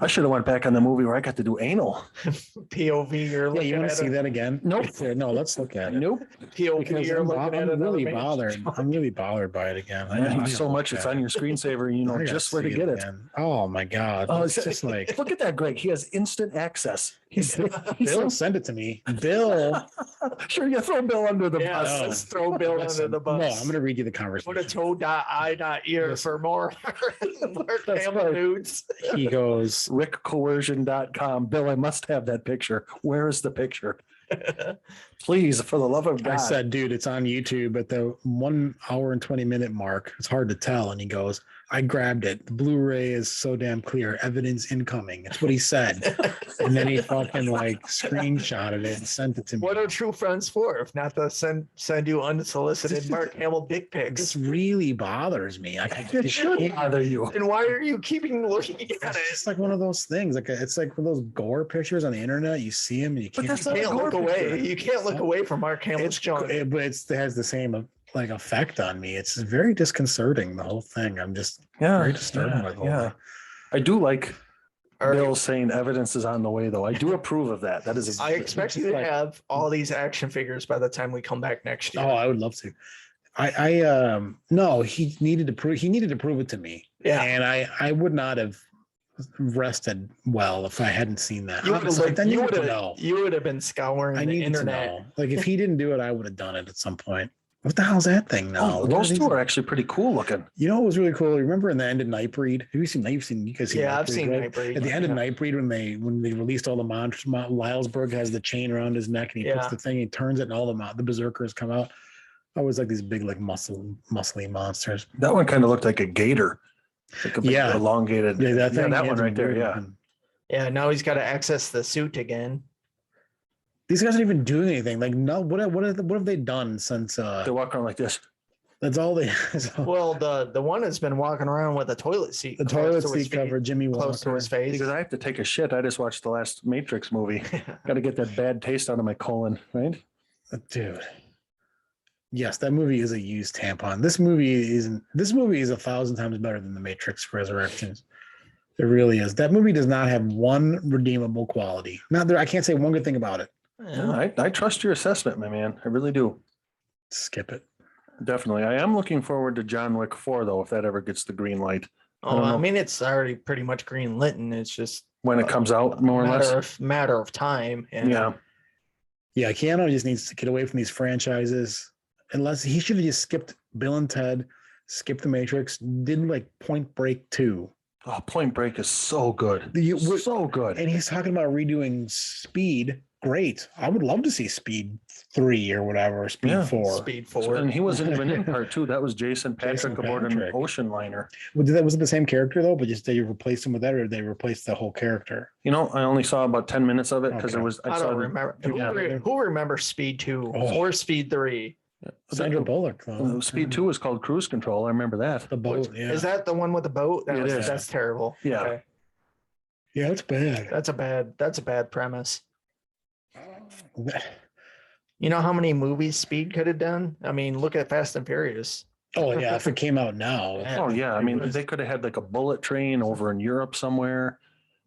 I should have went back on the movie where I got to do anal. POV, you're Yeah, looking you want to at see it. that again? Nope. Here, no, let's look at it. Nope. POV, Because you're looking at I'm really another bothered. I'm really bothered by it again. I gotta so much look it's at on it. your screensaver, you know I gotta just where to see get it. again. Oh my God. Oh, It's just like look at that, Greg. He has instant access. He's Bill, send it to me. Bill. sure you throw Bill under the Yeah, bus. let's throw Bill Listen, under the bus. No, I'm gonna read you the Put a conversation. toe.i.ear Listen. for more Mark That's Hamill right. nudes. He goes, rickcoercion.com. Bill, I must have that picture. Where is the picture? Please, for the love of God. I said, dude, it's on YouTube at the 1 hour and 20-minute mark. It's hard to tell. And he goes, I grabbed it. The Blu-ray is so damn clear. Evidence incoming. That's what he said. And then he fucking like screenshotted it and sent it to me. What are true friends for if not to send you unsolicited Mark Hamill dick This pics? really bothers me. It should bother you. And why are you keeping looking at It's it? just like one of those things. Like it's like one of those gore pictures on the internet. You see them and you But can't. that's You not a can't gore look away. picture. You can't look away from Mark Hamill's It's junk. but it has the same like effect on me. It's very disconcerting. The whole thing. I'm just Yeah. very disturbed by the whole Yeah. thing. I do like All right. Bill saying evidence is on the way, though. I do approve of that. That is. I expect you to have all these action figures by the time we come back next year. Oh, I would love to. No, he needed to prove it to me. Yeah. And I would not have rested well if I hadn't seen that. You would Honestly, have I need to know. been scouring I the need to internet. know. Like if he didn't do it, I would have done it at some point. What the hell's that thing now? Oh, What those are two these- are actually pretty cool looking. You know what was really cool? Remember in the end of Nightbreed? Have you seen? You guys seen? Yeah, I've Nightbreed, seen right? Nightbreed. At the end Yeah. of Nightbreed, when they released all the monsters, Lylesburg has the chain around his neck, and he puts Yeah. the thing, he turns it, and all the berserkers come out. I was like these big, like muscly monsters. That one kind of looked like a gator. Like a big Yeah. elongated. Yeah, that thing. that he one had right there. weird Yeah. looking- Yeah, now he's got to access the suit again. These guys aren't even doing anything. Like, no, what have they done since? They walk around like this. That's all they. Well, the one has been walking around with a toilet seat. The close toilet to his seat feet- cover, Jimmy close to Walker. his face. Because I have to take a shit. I just watched the last Matrix movie. Got to get that bad taste out of my colon, right? Dude. Yes, that movie is a used tampon. This movie is 1,000 times better than The Matrix Resurrections. It really is. That movie does not have one redeemable quality. Not there. I can't say one good thing about it. Yeah. I trust your assessment, my man. I really do. Skip it. Definitely. I am looking forward to John Wick 4, though, if that ever gets the green light. Oh, I I don't know. mean, it's already pretty much green lit, and it's just when it comes out, more or less. matter of time. Yeah. Yeah, Keanu just needs to get away from these franchises. Unless he should have just skipped Bill and Ted, skipped The Matrix, did like Point Break 2. Oh, Point Break is so good. So good. And he's talking about redoing Speed. Great. I would love to see Speed 3 or whatever, Speed 4. Speed 4. And he wasn't even in part 2. That was Jason Patrick aboard an ocean liner. Was it the same character though? But just they replaced him with that, or they replaced the whole character? You know, I only saw about 10 minutes of it because Okay. it was. I don't remember. Who remembers Speed 2 or Speed 3? Sandra Bullock though. Speed 2 is called Cruise Control. I remember that. The boat. Yeah. Is that the one with the boat? It is. That's terrible. Yeah. Okay. Yeah, it's bad. That's a bad premise. You know how many movies Speed could have done? I mean, look at Fast and Furious. Oh yeah, if it came out now. Oh yeah, I mean, they could have had like a bullet train over in Europe somewhere.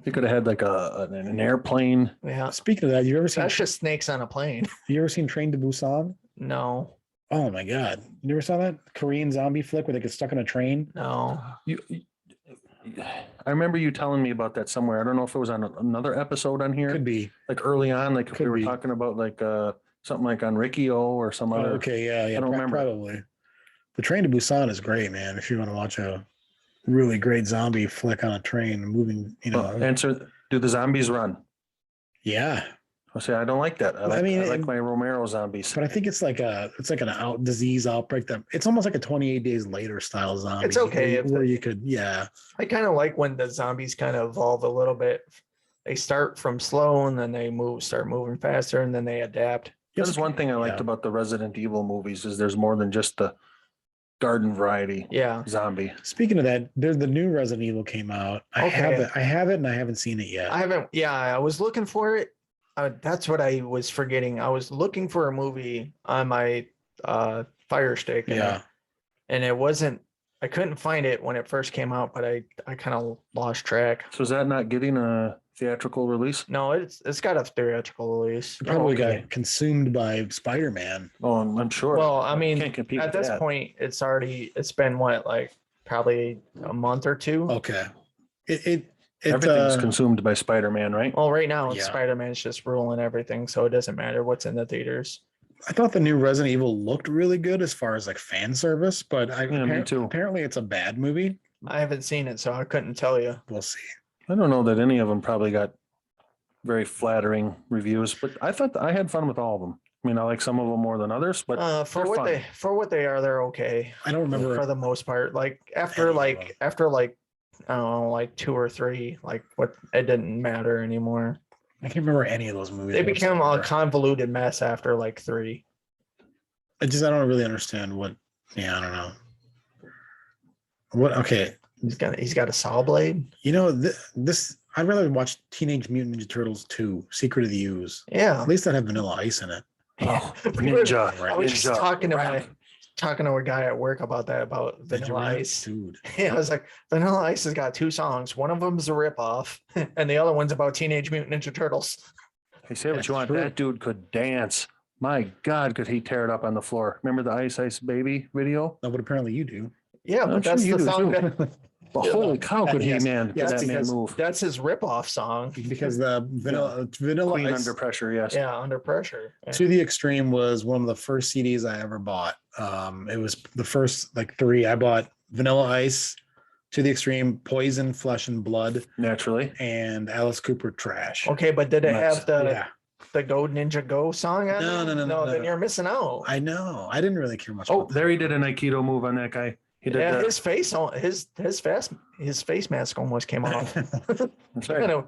They could have had like an airplane. Yeah. Speaking of that, That's just snakes on a plane. You ever seen Train to Busan? No. Oh my god, you never saw that Korean zombie flick where they get stuck on a train? No. I remember you telling me about that somewhere. I don't know if it was on another episode on here. Could be. Like early on, like if Could we were be. talking about like something like on Rikio or some other. Okay, yeah, I don't remember. Probably. The Train to Busan is great, man. If you want to watch a really great zombie flick on a train moving, Answer: do the zombies run? Yeah, I say I don't like that. I like my Romero zombies. but I think it's like an disease outbreak that it's almost like a 28 Days Later style zombie. It's okay where you could, yeah. I kind of like when the zombies kind of evolve a little bit. They start from slow and then they start moving faster and then they adapt. That's one thing I liked about the Resident Evil movies is there's more than just the garden variety zombie. Speaking of that, there's the new Resident Evil came out. I have it and I haven't seen it yet. I was looking for it. That's what I was forgetting. I was looking for a movie on my Fire Stick. And it wasn't, I couldn't find it when it first came out, but I kind of lost track. So is that not getting a theatrical release? No, it's got a theatrical release. It probably got consumed by Spider-Man. Oh, I'm sure. Well, I mean, can't compete at with this that. point, it's been what, like probably a month or two. Okay. Everything's consumed by Spider-Man, right? Well, right now it's Yeah. Spider-Man's just ruling everything, so it doesn't matter what's in the theaters. I thought the new Resident Evil looked really good as far as like fan service, but me too. Apparently it's a bad movie. I haven't seen it, so I couldn't tell you. We'll see. I don't know that any of them probably got very flattering reviews, but I thought I had fun with all of them. I mean, I like some of them more than others, but For they're what they are, they're okay. I don't remember for the most part. Like after I don't know, like 2 or 3, like what it didn't matter anymore. I can't remember any of those movies. They became a convoluted mess after like 3. I don't really understand what. Yeah, I don't know. What? Okay, He's got a saw blade. This I'd rather watch Teenage Mutant Ninja Turtles 2: Secret of the Ooze. Yeah. At least that had Vanilla Ice in it. Oh, Ninja. I was just Ninja. talking to a guy at work about Vanilla Ice. Dude. Yeah, I was like, Vanilla Ice has got 2 songs. One of them is a ripoff, and the other one's about Teenage Mutant Ninja Turtles. Hey, say what That's you want. true. That dude could dance. My God, could he tear it up on the floor? Remember the Ice Ice Baby video? No, but apparently you do. Yeah, I'm but sure that's you the do song too. But holy cow, could Yes. he, man? Yes, Could that man because move? that's his ripoff song. Because the Vanilla Queen Ice Under Pressure, yes. Yeah, Under Pressure. Yeah. To the Extreme was one of the first CDs I ever bought. It was the first 3. I bought Vanilla Ice, To the Extreme, Poison, Flesh and Blood, Naturally. and Alice Cooper Trash. Okay, but did it Nice. have the Yeah, Go Ninja Go song on No, there? no. Then you're missing out. I know. I didn't really care much. Oh, about there he did an Aikido move on that guy. He did Yeah, that. his face mask almost came off. that. That's kind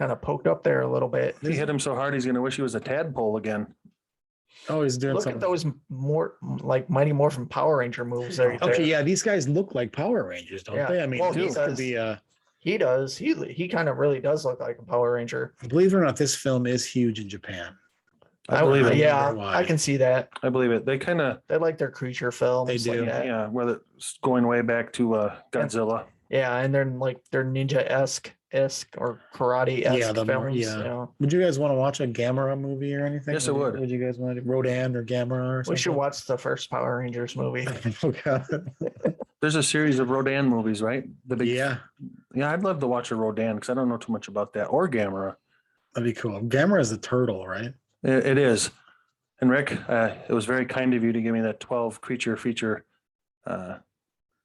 right. of poked up there a little bit. He hit him so hard he's gonna wish he was a tadpole again. Oh, he's doing Look something. at those more like Mighty Morphin Power Ranger moves there. Okay, yeah, these guys look like Power Rangers, don't Yeah. they? I mean, Well, this he could does. be. He does. He kind of really does look like a Power Ranger. Believe it or not, this film is huge in Japan. I believe it. Yeah, Why. I can see that. I believe it. They kind of, They like their creature films. They do. Like that. yeah, whether it's going way back to Godzilla. Yeah, and they're like they're ninja-esque or karate-esque Yeah, films. yeah. You know. Would you guys want to watch a Gamera movie or anything? Yes, I would. Would you guys want to Rodan or Gamera or something? We should watch the first Power Rangers movie. Oh, God. There's a series of Rodan movies, right? The big, Yeah. Yeah, I'd love to watch a Rodan because I don't know too much about that, or Gamera. That'd be cool. Gamera is the turtle, right? It is. And Rick, it was very kind of you to give me that 12 creature feature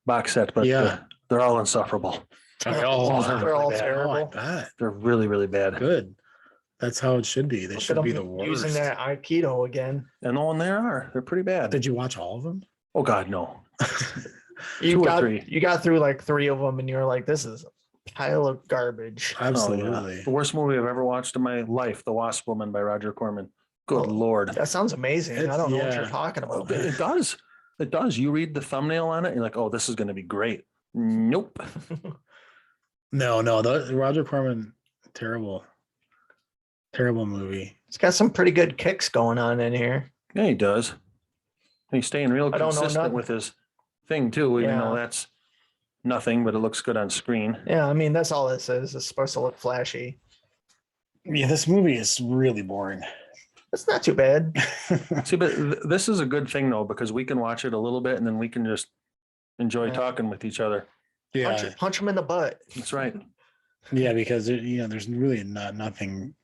box set, but they're all insufferable. They're all bad. terrible. Oh, I bet. They're really, really bad. Good. That's how it should be. They should be the worst. Using that Aikido again. And they're pretty bad. Did you watch all of them? Oh God, no. You Two or got three. You got through like 3 of them, and you're like, "This is a pile of garbage." Absolutely. Oh, yeah. The worst movie I've ever watched in my life, The Wasp Woman by Roger Corman. Good Lord. That sounds amazing. I don't know what you're talking about. It does. It does. You read the thumbnail on it, you're like, oh, this is going to be great. Nope. No, the Roger Corman, terrible movie. It's got some pretty good kicks going on in here. Yeah, he does. And he's staying real I don't know consistent nothing. with his thing too, even Yeah. though that's nothing, but it looks good on screen. Yeah, I mean that's all this is. It's supposed to look flashy. Yeah, this movie is really boring. It's not too bad. See, but this is a good thing though, because we can watch it a little bit and then we can just enjoy talking with each other. Yeah, Punch him in the butt. That's right. yeah, because there's really nothing.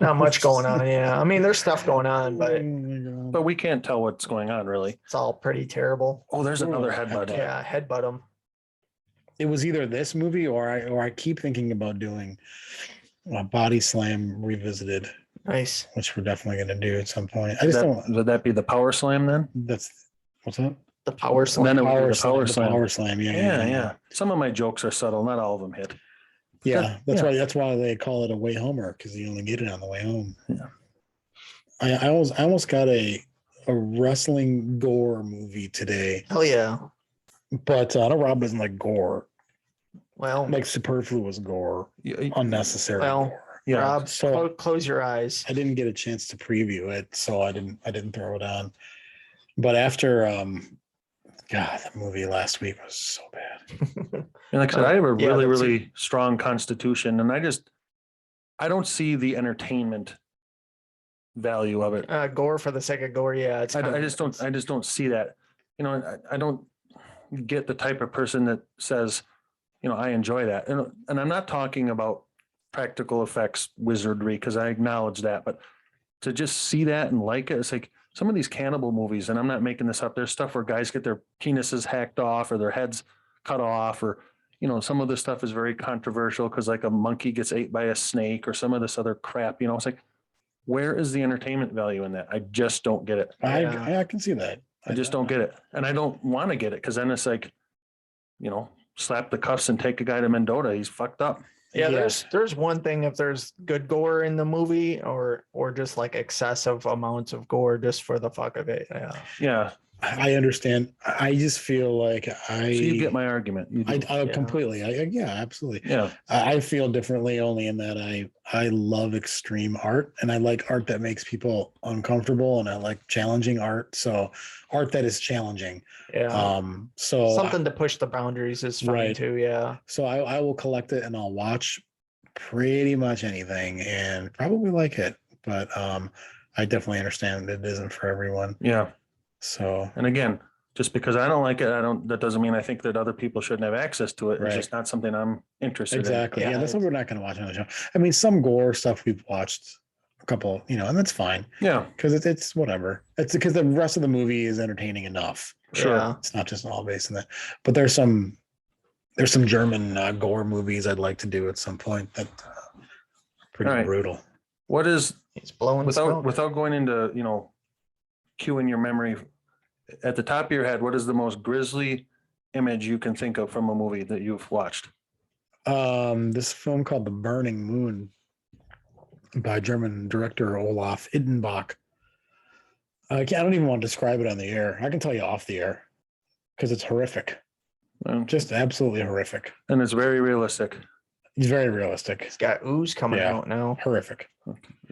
Not much going on. Yeah, I mean there's stuff going on, But we can't tell what's going on really. it's all pretty terrible. Oh, there's another headbutt. Yeah, headbutt him. It was either this movie or I keep thinking about doing a Body Slam Revisited, Nice. which we're definitely going to do at some point. I just don't. Would that be the Power Slam then? That's what's that? The power slam. Then it would be Power the Slam. Power The Slam. Power Slam. Yeah. Some of my jokes are subtle. Not all of them hit. Yeah, that's why they call it a way homer, because you only get it on the way home. Yeah. I almost got a wrestling gore movie today, Hell yeah. but I know Rob doesn't like gore, Well, like superfluous gore, Yeah. unnecessary Well, gore. Yeah. Rob, So close your eyes. I didn't get a chance to preview it, so I didn't throw it on. But after God, the movie last week was so bad. And like I said, I have a Yeah, really, that's it. really strong constitution, and I don't see the entertainment value of it. Gore for the sake of gore. Yeah, it's I just don't see that. You know, I don't get the type of person that says, you know, I enjoy that. And I'm not talking about practical effects wizardry, because I acknowledge that, but to just see that and like it, it's like some of these cannibal movies, and I'm not making this up, there's stuff where guys get their penises hacked off or their heads cut off, or, you know, some of this stuff is very controversial because like a monkey gets ate by a snake or some of this other crap, you know, it's like, where is the entertainment value in that? I just don't get it. I can see that. I just don't get it. And I don't want to get it, because then it's like, you know, slap the cuffs and take a guy to Mendota. He's fucked up. Yeah, Yeah. there's one thing if there's good gore in the movie or just like excessive amounts of gore just for the fuck of it. Yeah. Yeah. I understand. I just feel like So you get my argument. You do. I completely. Yeah, absolutely. Yeah. I feel differently only in that I love extreme art, and I like art that makes people uncomfortable, and I like challenging art. So art that is challenging. Yeah. So Something to push the boundaries is fun Right. too. Yeah. So I will collect it and I'll watch pretty much anything and probably like it, but I definitely understand that it isn't for everyone. Yeah. So And again, just because I don't like it, that doesn't mean I think that other people shouldn't have access to it. Right. It's just not something I'm interested exactly. Yeah, Yeah, that's what we're not going to watch on the show. I mean, some gore stuff we've watched a couple, you know, and that's fine in. Yeah. because it's whatever. It's because the rest of the movie is entertaining enough. Sure. Yeah. It's not just all based on that. But there's some German gore movies I'd like to do at some point that pretty All right. brutal. What is, He's blowing smoke. without going into, you know, cueing your memory, at the top of your head, what is the most grisly image you can think of from a movie that you've watched? This film called The Burning Moon by German director Olaf Ittenbach. I don't even want to describe it on the air. I can tell you off the air because it's horrific. Just absolutely horrific. And it's very realistic. It's very realistic. He's got ooze coming Yeah. out now. Horrific.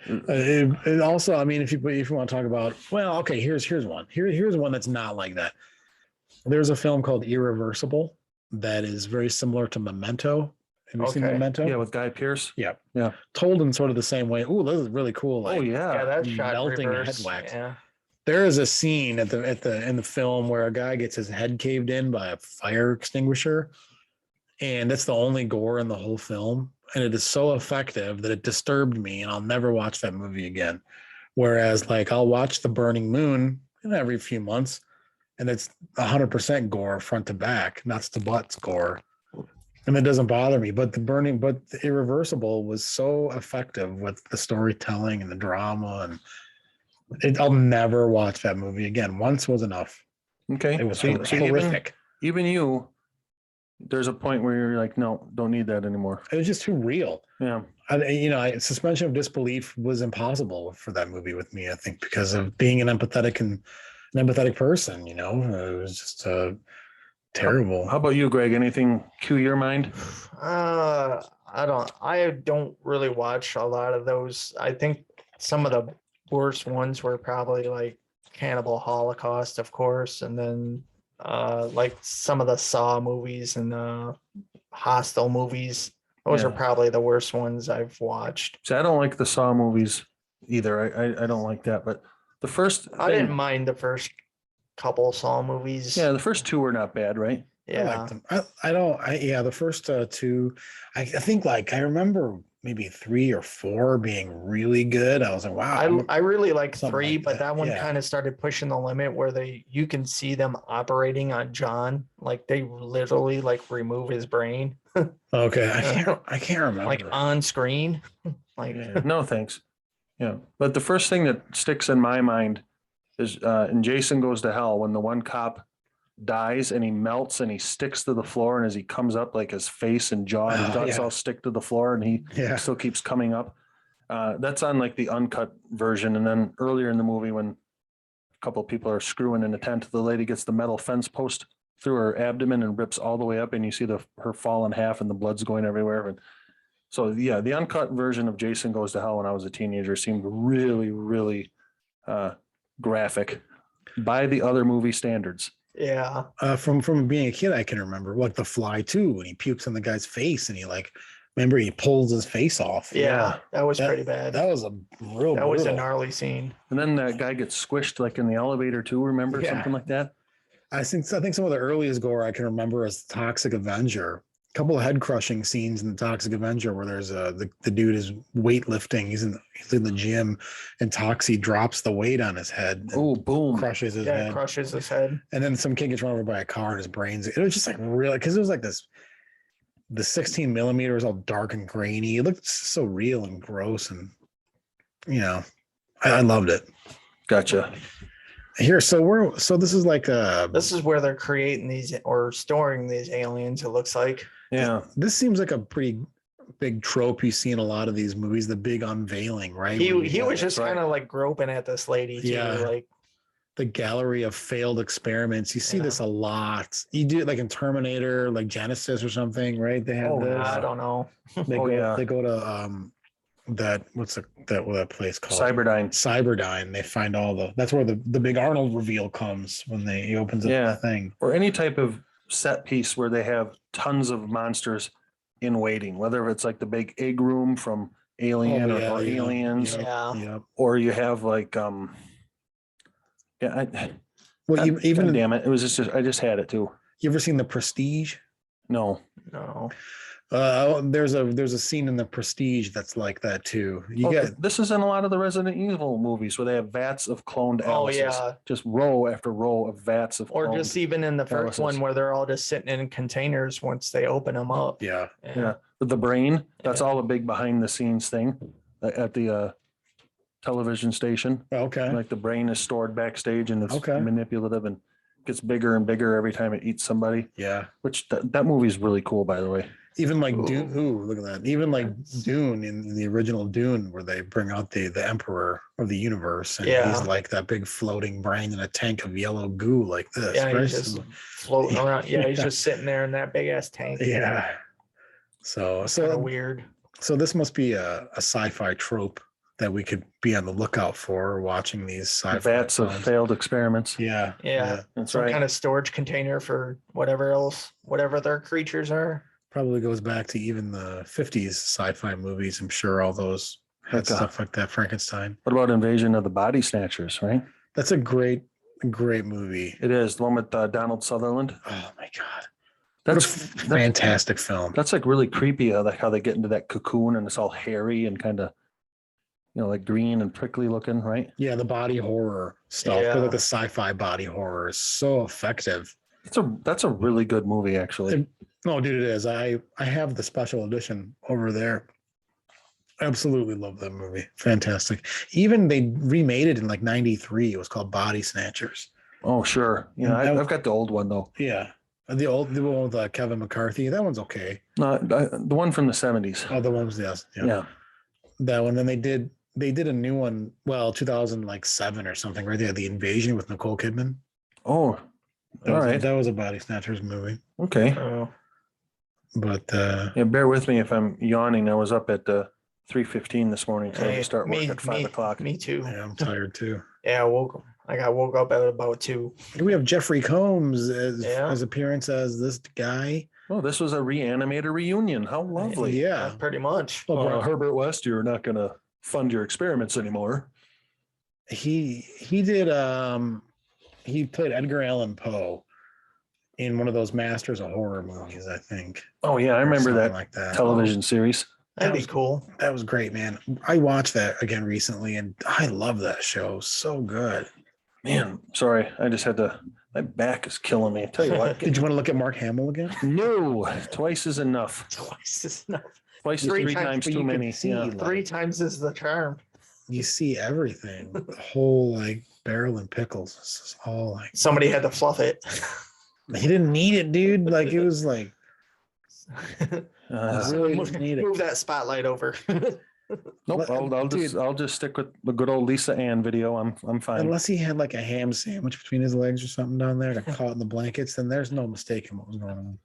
It also, I mean, if you want to talk about, well, okay, here's one. Here's one that's not like that. There's a film called Irreversible that is very similar to Memento. Have you seen Okay. Memento? Yeah, with Guy Pearce. Yeah. Yeah. Told in sort of the same way. Oh, this is really cool. Like, Oh Yeah, yeah. that's shot melting reverse. head wax. Yeah. there is a scene in the film where a guy gets his head caved in by a fire extinguisher, and it's the only gore in the whole film, and it is so effective that it disturbed me, and I'll never watch that movie again. Whereas, like, I'll watch The Burning Moon every few months, and it's 100% gore front to back, nuts to butts gore, and it doesn't bother me. But the Irreversible was so effective with the storytelling and the drama, and I'll never watch that movie again. Once was enough. Okay. It was So horrific. Even you, there's a point where you're like, no, don't need that anymore. It was just too real. Yeah. Suspension of disbelief was impossible for that movie with me, I think, because of being an empathetic person. It was just terrible. How about you, Greg? Anything cue your mind? I don't really watch a lot of those. I think some of the worst ones were probably like Cannibal Holocaust, of course, and then like some of the Saw movies and Hostel movies. Those are probably the worst ones I've watched. See, I don't like the Saw movies either. I don't like that. But the first, I didn't mind the first couple Saw movies. Yeah, the first two were not bad, right? Yeah, I liked them. The first two, I think, like, I remember maybe 3 or 4 being really good. I was like, wow. I really like Something 3, like but that one yeah. kind of started pushing the limit where you can see them operating on John. Like they literally like remove his brain. Okay, I can't remember. Like on screen. Like No, thanks. Yeah, but the first thing that sticks in my mind is in Jason Goes to Hell, when the one cop dies and he melts and he sticks to the floor, and as he comes up, like his face and jaw and guts all stick to the floor, and he still keeps coming up. That's on like the uncut version. And then earlier in the movie, when a couple of people are screwing in a tent, the lady gets the metal fence post through her abdomen and rips all the way up, and you see her fall in half and the blood's going everywhere. And so yeah, the uncut version of Jason Goes to Hell when I was a teenager seemed really, really graphic by the other movie standards. yeah. From being a kid, I can remember like The Fly too, when he pukes on the guy's face and he pulls his face off. Yeah, that was pretty bad. That was that was a gnarly scene. And then that guy gets squished like in the elevator too. Remember something like that? I think some of the earliest gore I can remember is Toxic Avenger. A couple of head crushing scenes in the Toxic Avenger where there's the dude is weightlifting. He's in the gym, and Toxie drops the weight on his head. Oh, boom! Crushes his head. Crushes his head. And then some kid gets run over by a car and his brains. It was just like really, because it was like this. The 16 millimeter was all dark and grainy. It looked so real and gross, and I loved it. Gotcha. Here, so this is like this is where they're creating these or storing these aliens. It looks like. Yeah, this seems like a pretty big trope you see in a lot of these movies. The big unveiling, right? He was just kind of like groping at this lady too, like the gallery of failed experiments. You see this a lot. You do it like in Terminator, like Genesis or something, right? They have this. I don't know. They go to what's that place called? Cyberdyne. They find that's where the big Arnold reveal comes when he opens up the thing. Or any type of set piece where they have tons of monsters in waiting, whether it's like the big egg room from Alien or Aliens, or you have like well, even damn it, it was just I just had it too. You ever seen The Prestige? No. There's a scene in The Prestige that's like that too. This is in a lot of the Resident Evil movies where they have vats of cloned Alices. Just row after row of vats of or just even in the first one where they're all just sitting in containers once they open them up. Yeah. The brain, that's all a big behind the scenes thing at the television station. Okay. Like the brain is stored backstage and it's manipulative and gets bigger and bigger every time it eats somebody. Yeah. Which that movie is really cool, by the way. Even like Dune. Ooh, look at that. Even like Dune in the original Dune, where they bring out the emperor of the universe, and he's like that big floating brain in a tank of yellow goo like this. Yeah, he's just floating around. Yeah, he's just sitting there in that big ass tank. Yeah. So kind of weird. So this must be a sci-fi trope that we could be on the lookout for watching these sci-fi vats of failed experiments. Yeah. That's some kind of storage container for whatever their creatures are. Probably goes back to even the 50s sci-fi movies. I'm sure all those had stuff like that. Frankenstein. What about Invasion of the Body Snatchers, right? That's a great movie. It is. The one with Donald Sutherland. Oh my God. That's fantastic film. That's like really creepy. Like how they get into that cocoon and it's all hairy and kind of, like green and prickly looking, right? Yeah, the body horror stuff. Yeah. Like the sci-fi body horror is so effective. That's a really good movie, actually. Oh, dude, it is. I have the special edition over there. Absolutely love that movie. Fantastic. Even they remade it in like '93. It was called Body Snatchers. Oh, sure. Yeah, I've got the old one though. Yeah. The one with Kevin McCarthy. That one's okay. No, the one from the 70s. Oh, the one was yes. Yeah. That one. Then they did a new one. Well, 2007 or something, right there. The Invasion with Nicole Kidman. Oh, all right. That was a Body Snatchers movie. Okay. But yeah, bear with me if I'm yawning. I was up at 3:15 this morning, so I had to start work at 5 o'clock. Me too. Yeah, I'm tired too. Yeah, I got woke up at about 2. We have Jeffrey Combs as appearance as this guy. Oh, this was a Reanimator reunion. How lovely. Yeah, pretty much. Herbert West, you're not going to fund your experiments anymore. He did. He played Edgar Allan Poe in one of those Masters of Horror movies, I think. Oh yeah, I remember that, like that television series. That'd be cool. That was great, man. I watched that again recently, and I love that show. So good. Man, sorry, I just had to. My back is killing me. I tell you what. Did you want to look at Mark Hamill again? No, twice is enough. Twice is enough. Twice is three times too many. Yeah. 3 times is the charm. You see everything. The whole like barrel and pickles. It's all like somebody had to fluff it. He didn't need it, dude. Like it was like really move that spotlight over. Nope, I'll just stick with the good old Lisa Ann video. I'm fine. Unless he had like a ham sandwich between his legs or something down there, got caught in the blankets, then there's no mistaking what was going on.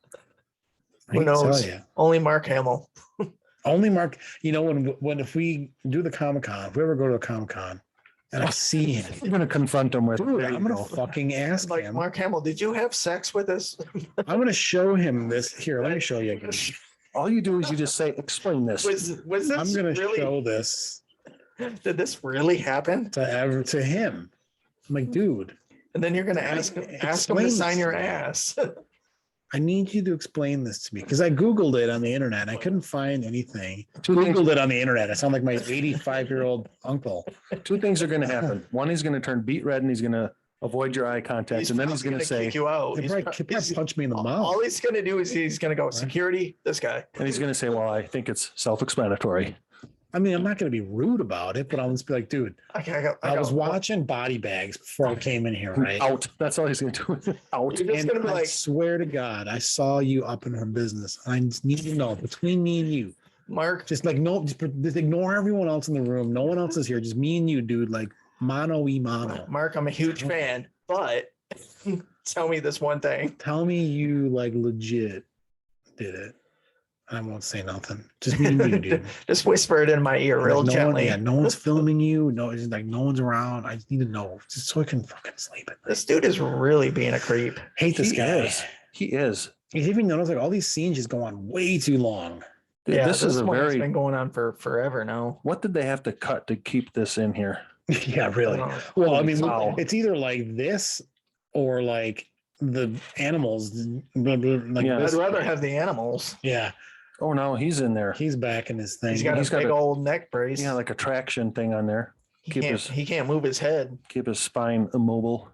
Who knows? Only Mark Hamill. Only Mark. You know, when if we do the Comic-Con, if we ever go to a Comic-Con and I see him, you're gonna confront him with. Dude, I'm gonna fucking ask him. Mark Hamill, did you have sex with us? I'm gonna show him this. Here, let me show you again. All you do is you just say, explain this. Was this I'm going to show this. Did this really happen? To him. I'm like, dude. And then you're going to ask him to sign your ass. I need you to explain this to me because I Googled it on the internet and I couldn't find anything. Googled it on the internet. I sound like my 85-year-old uncle. 2 things are going to happen. One, he's going to turn beet red and he's going to avoid your eye contact, and then he's going to say, kick you out. He'll probably punch me in the mouth. All he's going to do is he's going to go, security, this guy. And he's going to say, well, I think it's self-explanatory. I mean, I'm not going to be rude about it, but I'll just be like, dude, I was watching Body Bags before I came in here, right? Out. That's all he's going to do. Out. And I swear to God, I saw you up in her business. I just need to know between me and you, Mark. Just ignore everyone else in the room. No one else is here. Just me and you, dude. Like mano y mano. Mark, I'm a huge fan, but tell me this one thing. Tell me you like legit did it. I won't say nothing. Just me and you, dude. Just whisper it in my ear real gently. No one's filming you. No, it's like no one's around. I just need to know just so I can fucking sleep at night. This dude is really being a creep. Hate this guy. He is. You even notice like all these scenes just go on way too long. Yeah, this is been going on for forever now. What did they have to cut to keep this in here? Yeah, really. Well, I mean, it's either like this or like the animals. Like I'd rather have the animals. Yeah. Oh no, he's in there. He's back in his thing. He's got a big old neck brace. Yeah, like a traction thing on there. He can't move his head. Keep his spine immobile.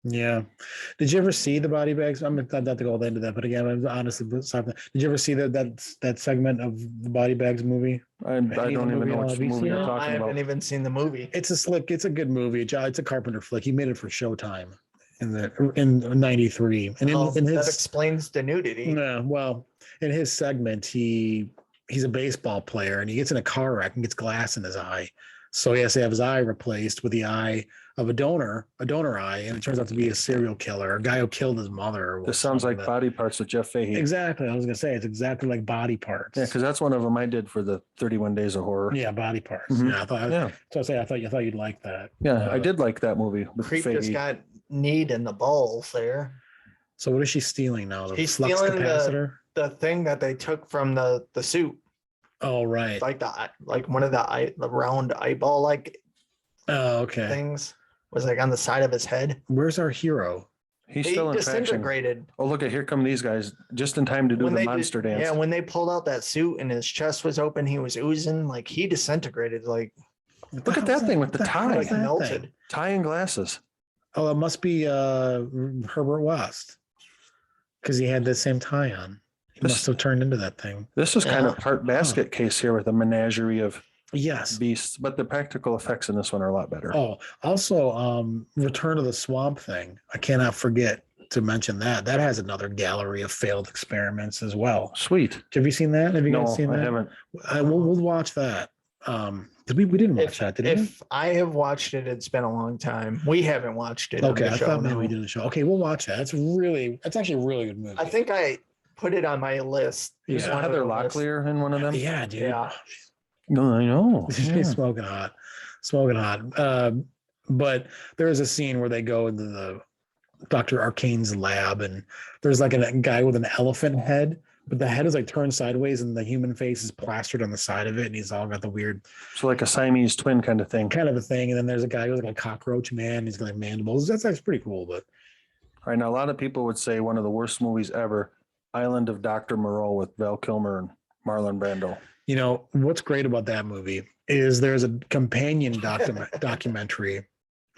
Yeah. Did you ever see the Body Bags? I'm not to go into that, but again, honestly, did you ever see that segment of the Body Bags movie? I don't even know which movie you're talking about. I haven't even seen the movie. It's a good movie. It's a Carpenter flick. He made it for Showtime in '93, and that explains the nudity. Yeah, well, in his segment, he's a baseball player and he gets in a car wreck and gets glass in his eye, so he has to have his eye replaced with the eye of a donor eye, and it turns out to be a serial killer, a guy who killed his mother. This sounds like Body Parts with Jeff Fahey. Exactly. I was gonna say it's exactly like Body Parts. Yeah, because that's one of them I did for the 31 Days of Horror. Yeah, Body Parts. Mm-hmm. Yeah, I thought you'd like that. Yeah, I did like that movie. Creep just got kneed in the balls there. So what is she stealing now? She's stealing the thing that they took from the suit. Oh right. Like one of the round eyeball okay things was like on the side of his head. Where's our hero? He's He still in traction. disintegrated. Oh, look at here come these guys just in time to do the monster dance. Yeah, when they pulled out that suit and his chest was open, he was oozing. Like he disintegrated. Like Look at that thing with the tie. like melted. Tie and glasses. Oh, it must be Herbert West because he had the same tie on. He must have turned into that thing. This is kind of part basket case here with a menagerie of beasts, but the practical effects in this one are a lot better. Oh, also, Return of the Swamp Thing. I cannot forget to mention that. That has another gallery of failed experiments as well. Sweet. Have you seen that? Have you guys seen that? I haven't. We'll watch that. We didn't watch that, did we? If I have watched it, it's been a long time. We haven't watched it. Okay, I thought maybe we did a show. Okay, we'll watch that. It's actually a really good movie. I think I put it on my list. Is Heather Locklear in one of them? Yeah, dude. Yeah. No, I know. She's smoking hot. But there is a scene where they go into the Dr. Arcane's lab, and there's like a guy with an elephant head, but the head is like turned sideways, and the human face is plastered on the side of it, and he's all got the weird. So like a Siamese twin kind of thing. Kind of a thing. And then there's a guy who's like a cockroach man. He's got like mandibles. That's pretty cool. But all right, now a lot of people would say one of the worst movies ever, Island of Dr. Moreau with Val Kilmer and Marlon Brando. You know, what's great about that movie is there's a companion documentary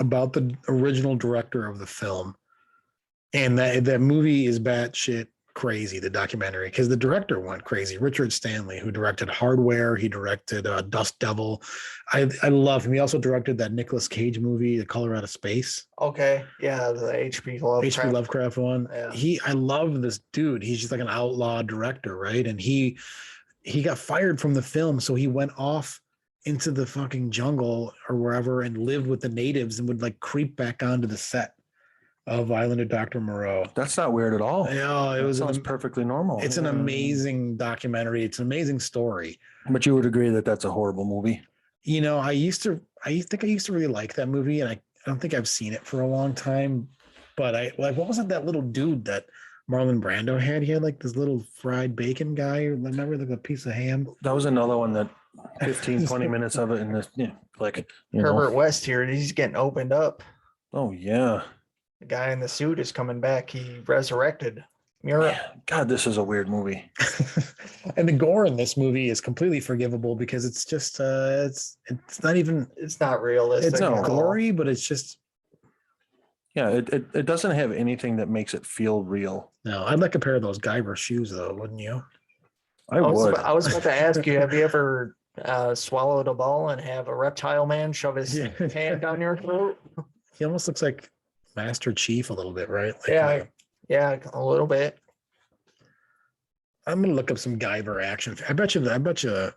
about the original director of the film. And that movie is batshit crazy, the documentary, because the director went crazy. Richard Stanley, who directed Hardware, he directed Dust Devil. I love him. He also directed that Nicolas Cage movie, The Color Out of Space. Okay, yeah, the H.P. Lovecraft one. Yeah. I love this dude. He's just like an outlaw director, right? And he got fired from the film, so he went off into the fucking jungle or wherever and lived with the natives and would like creep back onto the set of Island of Dr. Moreau. That's not weird at all. Yeah, it sounds perfectly normal. It's an amazing documentary. It's an amazing story. But you would agree that that's a horrible movie. You know, I think I used to really like that movie, and I don't think I've seen it for a long time. But what wasn't that little dude that Marlon Brando had? He had like this little fried bacon guy. Remember, like a piece of ham? That was another one that 15, 20 minutes of it in this, Herbert West here. He's getting opened up. Oh, yeah. The guy in the suit is coming back. He resurrected. Mira. God, this is a weird movie. And the gore in this movie is completely forgivable because it's just it's not even, it's not realistic. It's not gory, but it's just, yeah, it doesn't have anything that makes it feel real. No, I'd like a pair of those Guyver shoes though, wouldn't you? I would. I was about to ask you, have you ever swallowed a ball and have a reptile man shove his hand down your throat? He almost looks like Master Chief a little bit, right? Like, yeah, a little bit. I'm gonna look up some Guyver action. I bet you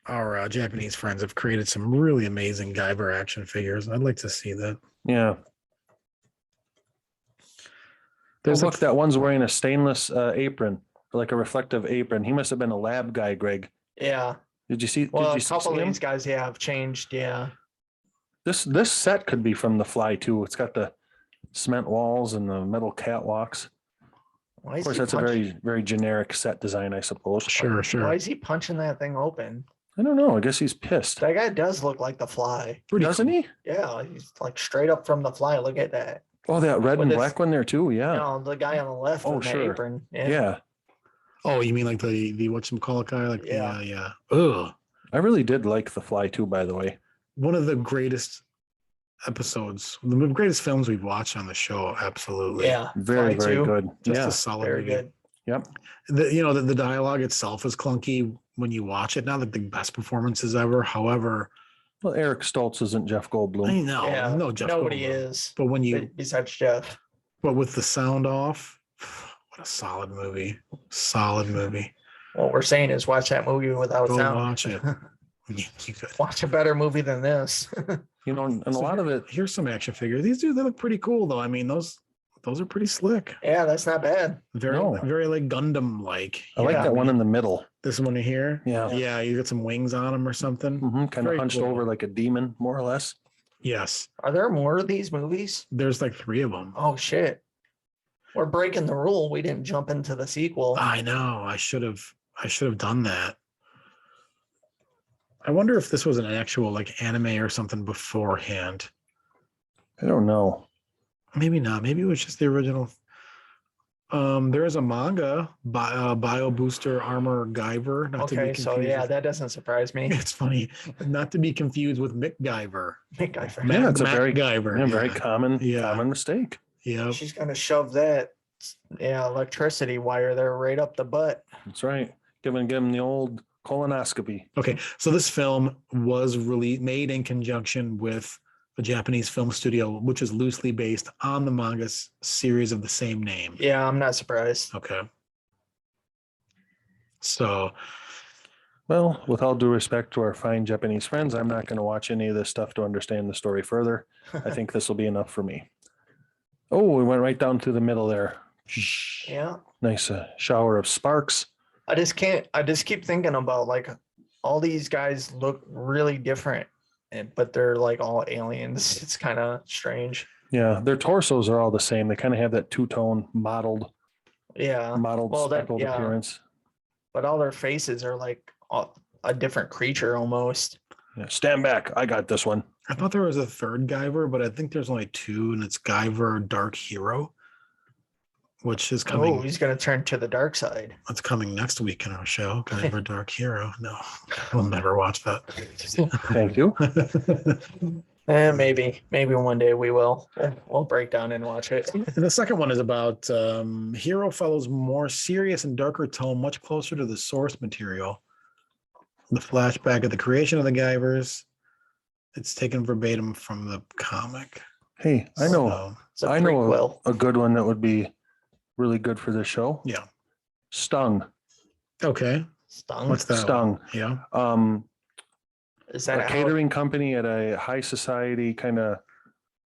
our Japanese friends have created some really amazing Guyver action figures. I'd like to see that. Yeah. There's look, that one's wearing a stainless apron, like a reflective apron. He must have been a lab guy, Greg. Yeah. Did you see? Well, did you a couple see of these guys, have changed. Yeah. This set could be from The Fly too. It's got the cement walls and the metal catwalks. Of course, that's a very, very generic set design, I suppose. Sure. Why is he punching that thing open? I don't know. I guess he's pissed. That guy does look like The Fly. Doesn't he? Yeah, he's like straight up from The Fly. Look at that. Oh, that red and black one there too. Yeah. No, the guy on the left with the apron. Yeah. Oh, you mean like the whatchamacallit guy? Like yeah. Ugh. I really did like The Fly too, by the way. One of the greatest episodes, the greatest films we've watched on the show. Absolutely. Yeah. Very good. Just a solid very movie. good. Yep. The dialogue itself is clunky when you watch it. Not like the best performances ever. However, well, Eric Stoltz isn't Jeff Goldblum. I know. No, Jeff nobody Goldblum. is. But when you besides Jeff. But with the sound off, what a solid movie. Solid movie. What we're saying is watch that movie without Go sound. watch it. You could watch a better movie than this. And a lot of it. Here's some action figures. These dudes, they look pretty cool though. I mean, those are pretty slick. Yeah, that's not bad. Very like Gundam like. I like that one in the middle. This one here. Yeah. Yeah, you got some wings on them or something. Kind of hunched over like a demon, more or less. Yes. Are there more of these movies? There's like 3 of them. Oh shit. We're breaking the rule. We didn't jump into the sequel. I know. I should have done that. I wonder if this was an actual like anime or something beforehand. I don't know. Maybe not. Maybe it was just the original. There is a manga, Bio Booster Armor Guyver, not to be Okay, so confused. yeah, with- that doesn't surprise me. It's funny, not to be confused with Mick Guyver. Guyver. Yeah, it's a Matt very Guyver. yeah, very common Yeah. common mistake. Yeah. She's gonna shove that electricity wire there right up the butt. That's right. Give him the old colonoscopy. Okay, so this film was really made in conjunction with a Japanese film studio, which is loosely based on the manga series of the same name. Yeah, I'm not surprised. Okay. So, Well, with all due respect to our fine Japanese friends, I'm not going to watch any of this stuff to understand the story further. I think this will be enough for me. Oh, we went right down through the middle there. Yeah. Nice shower of sparks. I just keep thinking about like all these guys look really different, but they're like all aliens. It's kind of strange. Yeah, their torsos are all the same. They kind of have that two-tone modeled speckled appearance. But all their faces are like a different creature almost. Yeah, stand back. I got this one. I thought there was a third Guyver, but I think there's only two, and it's Guyver Dark Hero, which is coming. Oh, he's gonna turn to the dark side. It's coming next week in our show, Guyver Dark Hero. No, we'll never watch that. Thank you. Maybe one day we will. We'll break down and watch it. And the second one is about Hero follows more serious and darker tone, much closer to the source material. The flashback of the creation of the Guyvers. It's taken verbatim from the comic. Hey, I know. So, It's a prequel. A good one that would be really good for this show. yeah. Stung. Okay. Stung. What's that? Stung. Yeah. Is A that how- catering company at a high society kind of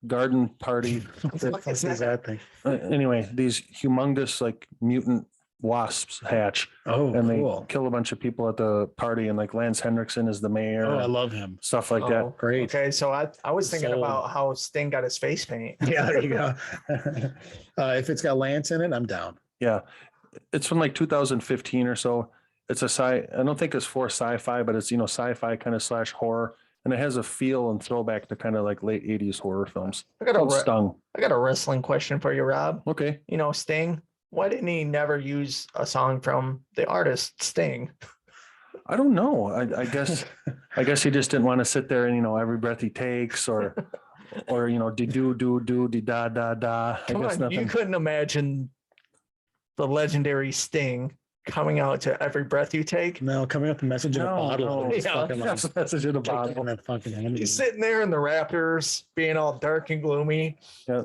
garden party. What the fuck is that thing? Anyway, these humongous like mutant wasps hatch Oh, and cool. they kill a bunch of people at the party, and like Lance Henriksen is the mayor. Oh, I and love him. stuff like Oh, that. Great. Okay, so I was thinking Sold. about how Sting got his face paint. Yeah, there you go. If it's got Lance in it, I'm down. Yeah. It's from like 2015 or so. It's I don't think it's for sci-fi, but it's, sci-fi kind of / horror. And it has a feel and throwback to kind of like late 80s horror films. I got Called a Stung. wrestling question for you, Rob. Okay. Sting. Why didn't he never use a song from the artist Sting? I don't know. I guess he just didn't want to sit there and, every breath he takes or de da da da. I Come guess on, nothing. you couldn't imagine the legendary Sting coming out to every breath you take. No, coming up the message in a bottle. No. It's Yeah, fucking like, That's a message in a taking bottle. that fucking hand. He's sitting there in the Raptors, being all dark and gloomy. Yeah.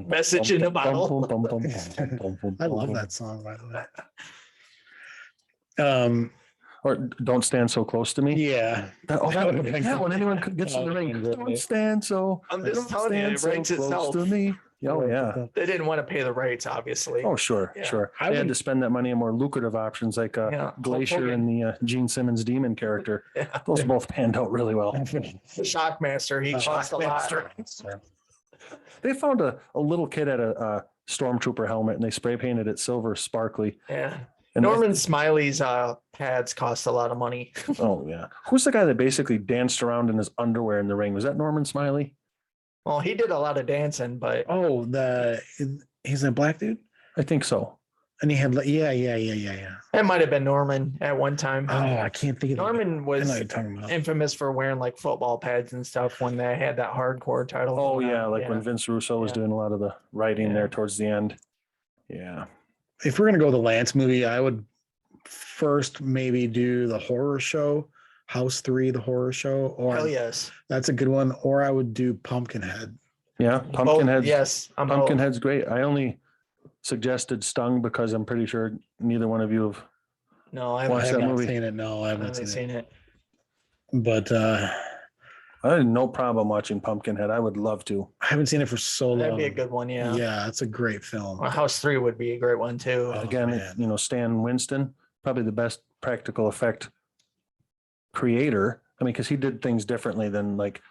Message in a bottle. I love that song, by the way. Or don't stand so close to me. Yeah. That would've been yeah, cool. when anyone gets in the ring, don't stand so. I'm just don't telling you, it stand writes close itself. to me. Oh yeah. They didn't want to pay the rights, obviously. Oh sure, Yeah. sure. I They had would- to spend that money on more lucrative options like Yeah. Glacier Hulk and the Gene Simmons demon character. Yeah. Those both panned out really well. The Shockmaster, he cost a lot. They found a little kid at a stormtrooper helmet and they spray painted it silver sparkly. Yeah. And Norman Smiley's pads cost a lot of money. oh yeah. Who's the guy that basically danced around in his underwear in the ring? Was that Norman Smiley? Well, he did a lot of dancing, but Oh, he's a black dude? I think so. And he had, yeah. it might have been Norman at one time. Oh, I can't think of Norman I know was what you're talking about. infamous for wearing like football pads and stuff when they had that hardcore title. Oh going yeah, on. like when Vince Russo was Yeah. doing a lot of the writing Yeah. there towards the end. Yeah. If we're gonna go with the Lance movie, I would first maybe do the horror show, House 3, the horror show, or Hell yes. that's a good one. Or I would do Pumpkinhead. Yeah. Both- Pumpkinhead's Yes. I'm both. Pumpkinhead's great. I only suggested Stung because I'm pretty sure neither one of you have. No, I Watch I haven't, that have not movie. seen it. No, I I haven't haven't seen it. seen it. But I had no problem watching Pumpkinhead. I would love to. I haven't seen it for so long. That'd be a good one. Yeah. Yeah, it's a great film. Well, House 3 would be a great one too. Oh, Again, man. Stan Winston, probably the best practical effect creator. I mean, because he did things differently than like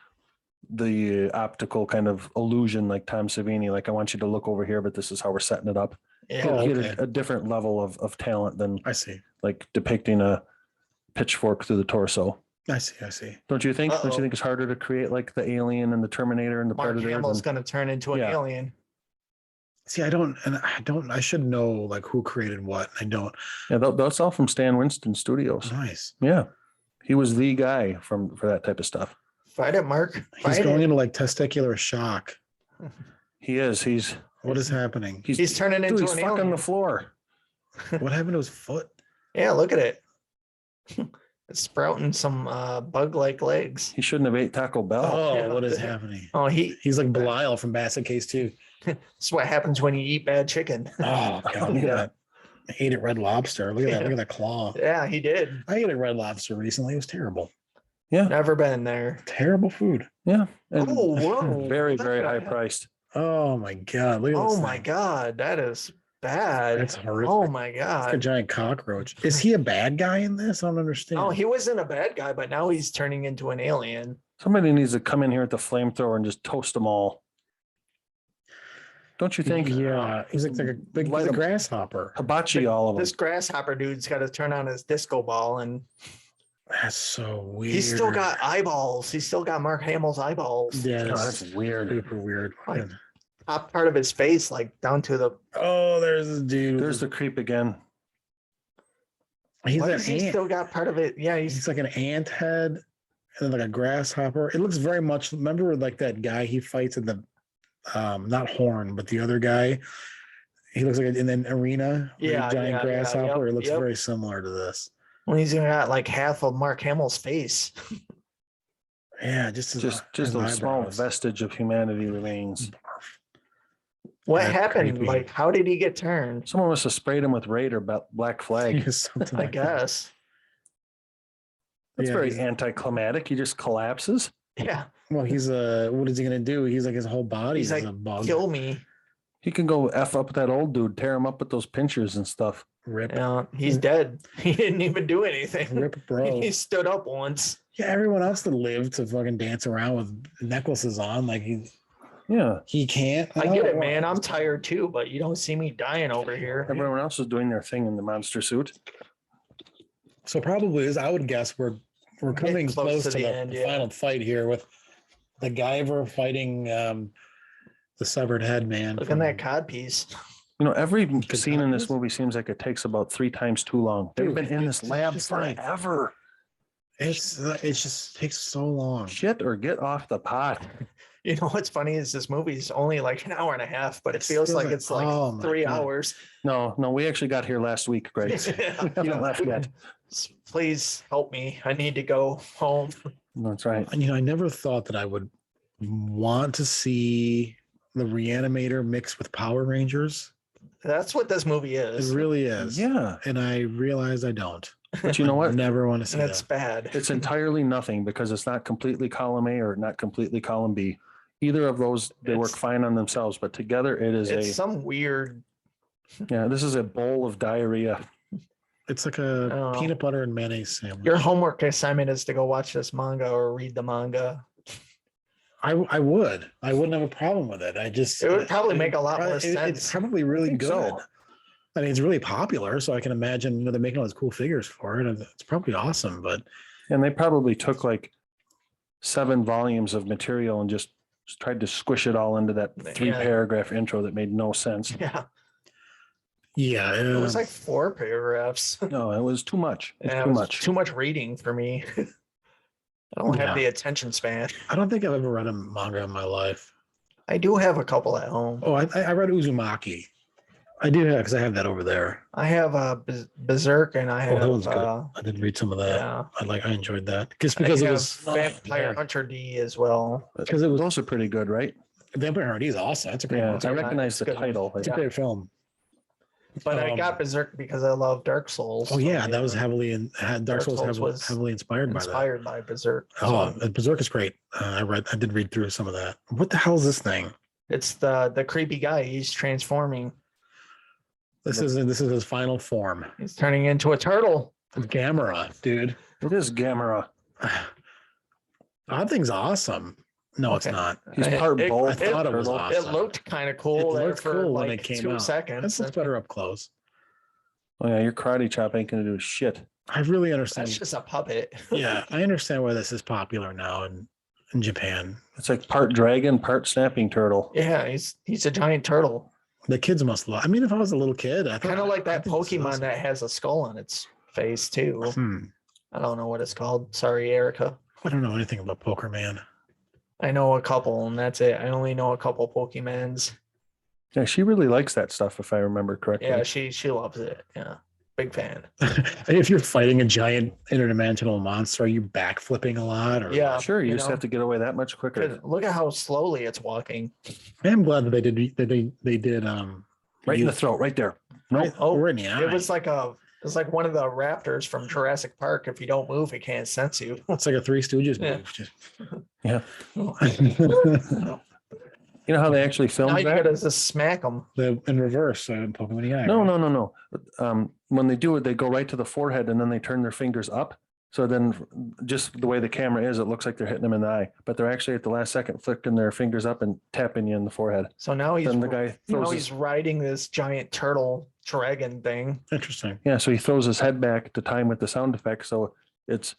the optical kind of illusion, like Tom Savini. Like, I want you to look over here, but this is how we're setting it up. Yeah. Oh, He had okay. a different level of talent than I see. like depicting a pitchfork through the torso. I see. Don't you think? Don't Uh-oh. you think it's harder to create like the Alien and the Terminator and the Mark Predator? Hamill's going to turn into an Yeah. alien. See, I should know like who created what. I don't. Yeah, that's all from Stan Winston Studios. Nice. Yeah, he was the guy for that type of stuff. Fight it, Mark. He's going into like testicular shock. He is. What is happening? He's turning into he's an fucking alien. the floor. What happened to his foot? Yeah, look at it. It's sprouting some bug-like legs. He shouldn't have ate Taco Bell. Oh, yeah. what is happening? Oh, He's like Belial from Basket Case 2. That's what happens when you eat bad chicken. Oh god, look at that. I ate at Red Lobster. Look at that. Look at that claw. Yeah, he did. I ate at Red Lobster recently. It was terrible. Yeah, Never been there. Terrible food. yeah. And Oh, whoa. very, That's very what I high had. priced. Oh my god. Look at this Oh my thing. God, that is bad. That's horrific. Oh my It's like a God. giant cockroach. Is he a bad guy in this? I don't understand. Oh, he wasn't a bad guy, but now he's turning into an alien. Somebody needs to come in here with the flamethrower and just toast them all. Don't you think? Yeah, he's like a big Light he's a 'em. grasshopper. Hibachi all of them. This grasshopper dude's got to turn on his disco ball, and That's so weird. he's still got eyeballs. He's still got Mark Hamill's eyeballs. Yeah, Oh, that's that's weird. super weird. Like- Top part of his face, like down to the. Oh, there's this dude. There's the creep again. He's Why an has he ant. still got part of it? Yeah, He's like an ant head and then like a grasshopper. It looks very much. Remember, like that guy he fights in the, not Horn, but the other guy. He looks like in an arena. with a Yeah, giant yeah, grasshopper. yep, It looks yep. very similar to this. when he's got like half of Mark Hamill's face. Yeah, just Just his a small eyebrows. vestige of humanity remains. What That's happened? creepy. Like, how did he get turned? Someone must have sprayed him with Raid or Black Flag. Something I like that. guess. That's Yeah, very he's- anticlimactic. He just collapses. Yeah, Well, he's what is he gonna do? He's like his whole body He's is like, a bug. kill me. He can go F up that old dude, tear him up with those pinchers and stuff. Rip, Yeah, he's dead. He didn't even do anything. rip, bro. He stood up once. Yeah, everyone else that lived to fucking dance around with necklaces on, like Yeah. he can't. I don't get it, know. man. I'm tired too, but you don't see me dying over here. Everyone else is doing their thing in the monster suit. So probably is I would guess we're coming Getting close to the end, yeah. final fight here with the Guyver fighting the severed head man. Look at that cod piece. You know, every Good scene in this times. movie seems like it takes about 3 times too long. They've Dude, been in this it's lab just like- forever. It just takes so long. Shit, or get off the pot. You know what's funny is this movie's only like an hour and a half, but it It feels feels like like- it's like oh my 3 God. hours. No, we actually got here last week, Grace. Yeah. We haven't left yet. Please help me. I need to go home. That's right. And I never thought that I would want to see the Reanimator mixed with Power Rangers. That's what this movie It is. really is. Yeah. And I realized I don't. But you know I what? never want to see And it's that. bad. It's entirely nothing because it's not completely column A or not completely column B. Either of those, they work It's- fine on themselves, but together it is It's some weird. this is a bowl of diarrhea. It's like a Oh. peanut butter and mayonnaise sandwich. Your homework assignment is to go watch this manga or read the manga. I wouldn't have a problem with it. I just It would probably make a lot more It's sense. probably really think good. so. I mean, it's really popular, so I can imagine they're making all these cool figures for it, and it's probably awesome. But And they probably took like 7 volumes of material and just tried to squish it all into that 3-paragraph intro that made no sense. Yeah, yeah, it was like 4 paragraphs. No, it was too much. It's Yeah, it too was much. Too much reading for me. I don't Yeah. have the attention span. I don't think I've ever read a manga in my life. I do have a couple at home. Oh, I read Uzumaki. I do have because I have that over there. I have Berserk and I Oh, that have one's good. I did read some of that. yeah. I enjoyed that just I because it have was Vampire Hunter D as well. because it was Those are pretty good, right? Vampire Hunter D is awesome. It's a great Yeah, one. I recognize the Good. title. It's a yeah. great film. But I Um, got Berserk because I love Dark Souls. Oh yeah, So that was they were heavily Dark Souls was heavily inspired by that. inspired by Berserk. Oh, So Berserk is great. I did read through some of that. What the hell is this thing? it's the creepy guy. He's transforming. This is his final form. He's turning into a turtle. Gamera, dude. It is Gamera. That thing's awesome. No, it's Okay. not. He's It- part it- bull. I thought it was turtle. awesome. It looked kind of cool It there looked for cool when like it came 2 out. seconds. This looks better up close. Oh yeah, your karate chop ain't gonna do shit. I really understand. That's just a puppet. Yeah, I understand why this is popular now in Japan. It's like part dragon, part snapping turtle. Yeah, he's a giant turtle. The kids must love. I mean, if I was a little kid, I Kind of like that think this is Pokemon awesome. that has a skull on its face too. I don't know what it's called. Sorry, Erica. I don't know anything about Poker Man. I know a couple, and that's it. I only know a couple Pokemons. Yeah, she really likes that stuff, if I remember correctly. Yeah, she loves it. Yeah, big fan. If you're fighting a giant interdimensional monster, are you backflipping a lot? Or Yeah, Sure, you just have to get away that much quicker. 'Cause look at how slowly it's walking. I'm glad that they did Right in the throat, right there. No, right, right in the eye. It was like one of the raptors from Jurassic Park. If you don't move, it can't sense you. It's like a Three Stooges Yeah. move. Just- yeah. You know how they actually Now filmed you that? gotta just smack them. in reverse, Pokemon the eye. No, right? no. When they do it, they go right to the forehead and then they turn their fingers up. So then just the way the camera is, it looks like they're hitting them in the eye, but they're actually at the last second flicking their fingers up and tapping you in the forehead. So now he's Then the guy throws he's riding this giant turtle dragon thing. Interesting. Yeah, so he throws his head back to time with the sound effect. So it's,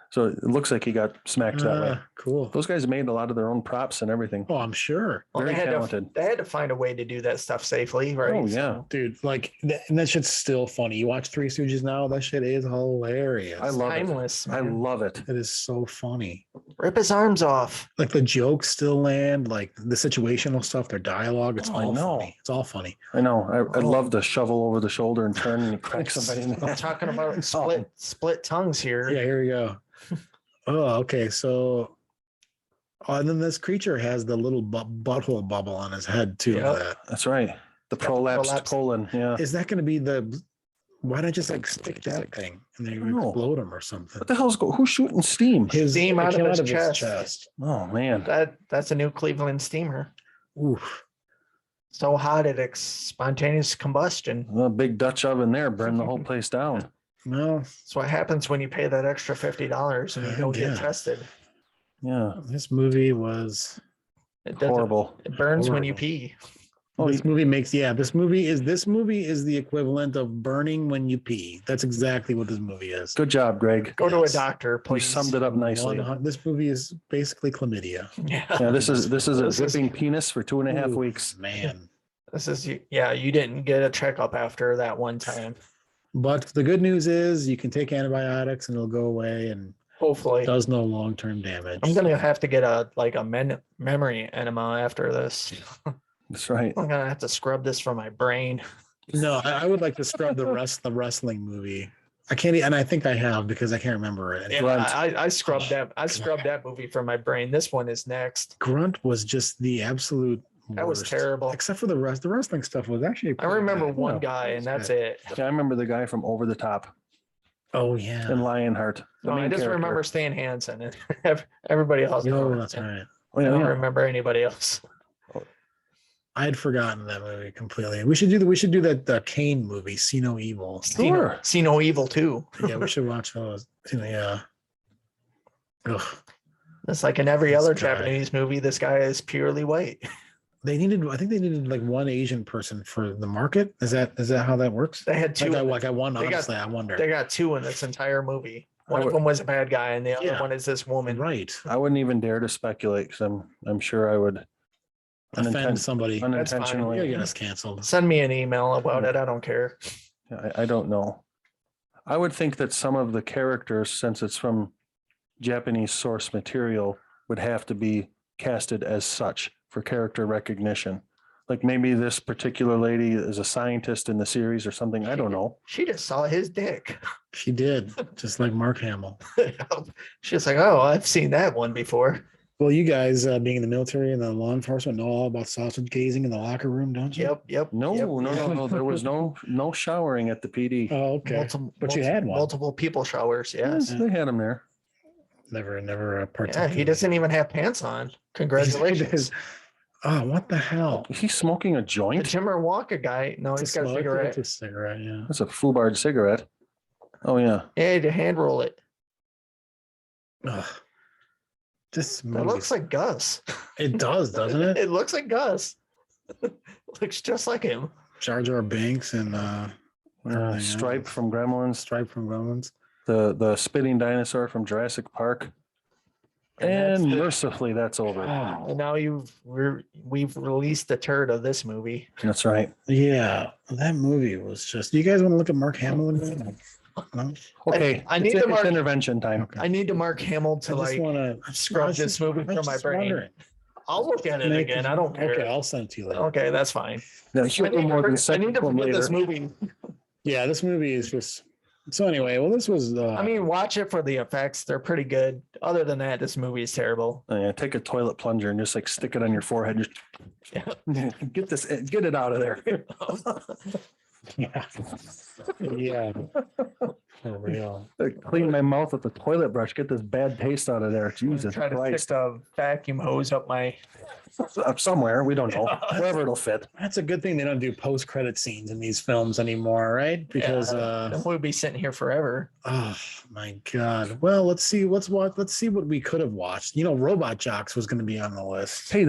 so it looks like he got smacked that way. Cool. Those guys made a lot of their own props and everything. Oh, I'm sure. Well, Very talented. they had to find a way to do that stuff safely, right? Oh, yeah. Dude, like, and that shit's still funny. You watch Three Stooges now, that shit is hilarious. I love Timeless. it. I Man. love it. It is so funny. Rip his arms off. Like the jokes still land, like the situational stuff, their dialogue, it's Oh, I all know. funny. It's all funny. I know. I love the shovel over the shoulder and turn and crack somebody in the I'm head. talking about split tongues here. Yeah, here we go. Oh, okay. So, and then this creature has the little butthole bubble on his head too. Yep. That. That's right. The Got the prolapsed prolapse. colon. Yeah. Is that going to be the? Why not just like stick that thing and then No. explode him or something? What the hell's who's shooting steam? Steam it out came of his chest. Oh man. That's a new Cleveland steamer. Oof. So hot it spontaneous combustion. A big Dutch oven there burned the whole place down. Well, That's what happens when you pay that extra $50 and you don't Yeah. get tested. Yeah. this movie was. It doesn't- Horrible. It burns when you Horrible. pee. Oh, This movie makes this movie is the equivalent of burning when you pee. That's exactly what this movie is. Good job, Greg. Go to a Yes. doctor, You please. summed it up nicely. This movie is basically chlamydia. Yeah. Yeah, this is a This is- dripping penis for 2.5 Ooh, weeks. man. This is you didn't get a checkup after that one time. But the good news is you can take antibiotics and it'll go away and Hopefully. does no long-term damage. I'm gonna have to get a memory enema after this. That's right. I'm gonna have to scrub this from my brain. No, I would like to scrub the wrestling movie. I can't, and I think I have because I can't remember it. Yeah, Grunt. I scrubbed that. I scrubbed that movie from my brain. This one is next. Grunt was just the absolute That was worst. terrible. Except for the rest. The wrestling stuff was actually. I pretty remember good. one No, guy, and that's good. it. Yeah, I remember the guy from Over the Top Oh yeah. and Lionheart. the No, I main just character. remember Stan Hansen and everybody else. Oh, that's right. Oh, I yeah, don't yeah. remember anybody else. I had forgotten that movie completely. We should do that Kane movie, See No Evil. Sure. See no evil too. Yeah, we should watch those. Yeah. Ugh. It's like in every This other guy. Japanese movie, this guy is purely white. I think they needed like one Asian person for the market. Is that how that works? They had two. Like I won, they got- honestly, I wonder. They got two in this entire movie. One I of would- them was a bad guy, and the other Yeah. one is this woman. Right. I wouldn't even dare to speculate because I'm sure I would Offend somebody. fine. You'll unintentionally. get us canceled. Send me an email about it. I don't care. I don't know. I would think that some of the characters, since it's from Japanese source material, would have to be casted as such for character recognition. Like maybe this particular lady is a scientist in the series or something. I don't know. She just saw his dick. She did, just like Mark Hamill. She's like, oh, I've seen that one before. Well, you guys being in the military and the law enforcement know all about sausage gazing in the locker room, don't you? Yep. No, yep, no. There was no showering at the PD. Oh, okay. But you had one. Multiple people showers. Yes. Yes, they had him there. Never Yeah, participated. he doesn't even have pants on. Congratulations. Oh, what the hell? He's smoking a The joint. Jimmer Walker guy. No, he's got a cigarette. It's a cigarette, yeah. That's a Fubard cigarette. Oh yeah. Yeah, to hand roll it. Ugh. This That movie, looks like Gus. it does, doesn't it? It looks like Gus. Looks just like him. Jar Jar Binks and Stripe from Gremlins, Stripe from Gremlins. the spitting dinosaur from Jurassic Park. And mercifully, that's over. And now we've released the turd of this movie. That's right. Yeah, that movie was just. You guys want to look at Mark Hamill again? No? Okay, I need to mark intervention time. Okay. I need to Mark Hamill to I just want to scrub this movie from my brain. I'll look at it again. I don't care. Okay, I'll send it to you later. Okay, that's fine. No, I need to forget this movie. Yeah, this movie is just. So anyway, well, this was. I mean, watch it for the effects. They're pretty good. Other than that, this movie is terrible. Yeah, take a toilet plunger and just like stick it on your forehead. Just get it out of there. Yeah. Yeah. For real. Clean my mouth with the toilet brush. Get this bad taste out of there. Jesus Try to Christ. stick a vacuum hose up my. Somewhere, we don't know. Wherever it'll fit. That's a good thing they don't do post-credit scenes in these films anymore, right? Because then we'll be sitting here forever. oh my God. Well, let's see what we could have watched. Robot Jocks was going to be on the list. Hey,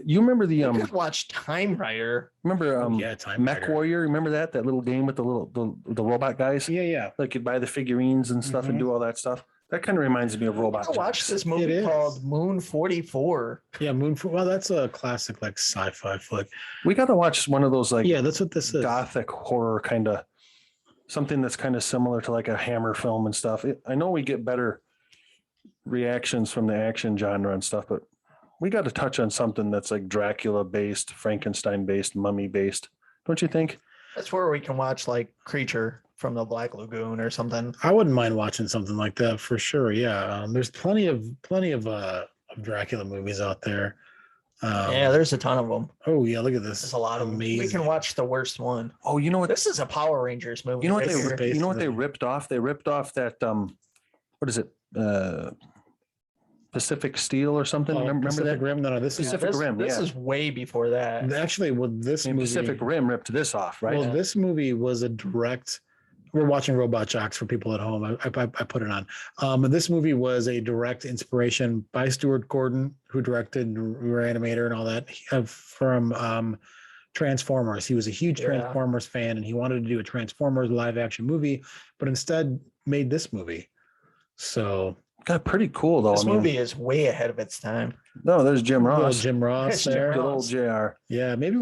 you remember the You could watch Time Rider. remember Yeah, Time Mech Rider. Warrior? Remember that little game with the robot guys? Yeah. Like you'd buy the figurines and stuff and do all that stuff. That kind of reminds me of Robot I watched Jocks. this movie called Moon 44. Yeah, Well, that's a classic like sci-fi flick. We got to watch one of those like Yeah, that's what this is. gothic horror kind of something that's kind of similar to like a Hammer film and stuff. I know we get better reactions from the action genre and stuff, but we got to touch on something that's like Dracula based, Frankenstein based, mummy based. Don't you think? That's where we can watch like Creature from the Black Lagoon or something. I wouldn't mind watching something like that for sure. Yeah, there's plenty of Dracula movies out there. Yeah, there's a ton of them. Oh yeah, look at this. There's a lot of them. Amazing. We can watch the worst one. Oh, you know what? This is a Power Rangers movie. You know what right here. they ripped off? They ripped off that what is it? Pacific Steel or something. Remember Pacific that? Rim? No, this is Pacific Rim. This yeah. is way before that. actually this movie. Pacific Rim ripped this off, right? Well, this movie was a direct. We're watching Robot Jocks for people at home. I put it on. And this movie was a direct inspiration by Stuart Gordon, who directed Reanimator and all that, from Transformers. He was a huge Transformers fan, and he wanted to do a Transformers live action movie, but instead made this movie. So Got pretty cool though. This movie is way ahead of its time. No, there's Jim Ross. Jim Ross It's Jim there. Good Ross. old JR. Yeah, maybe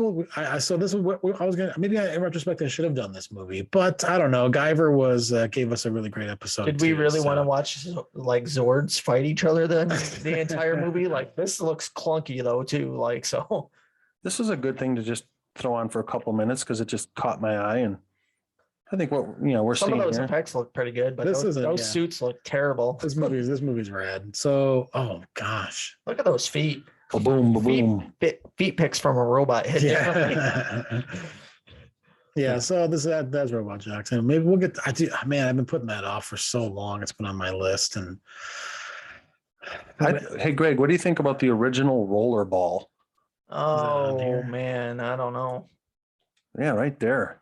so this is what I was gonna. Maybe in retrospect, I should have done this movie, but I don't know. Guyver gave us a really great episode. Did we really want to watch like Zords fight each other then the entire movie? Like this looks clunky though too. Like so. This is a good thing to just throw on for a couple minutes because it just caught my eye, and I think we're Some seeing of those here. effects look pretty good, but This those isn't- yeah. suits look terrible. This movie's rad. So, oh gosh, Look at those feet. Boom, boom. Feet pics from a robot hit differently. Yeah. So that's Robot Jocks, and maybe we'll get. I've been putting that off for so long. It's been on my list, and Hey, Greg, what do you think about the original rollerball? Oh here? man, I don't know. Yeah, right there.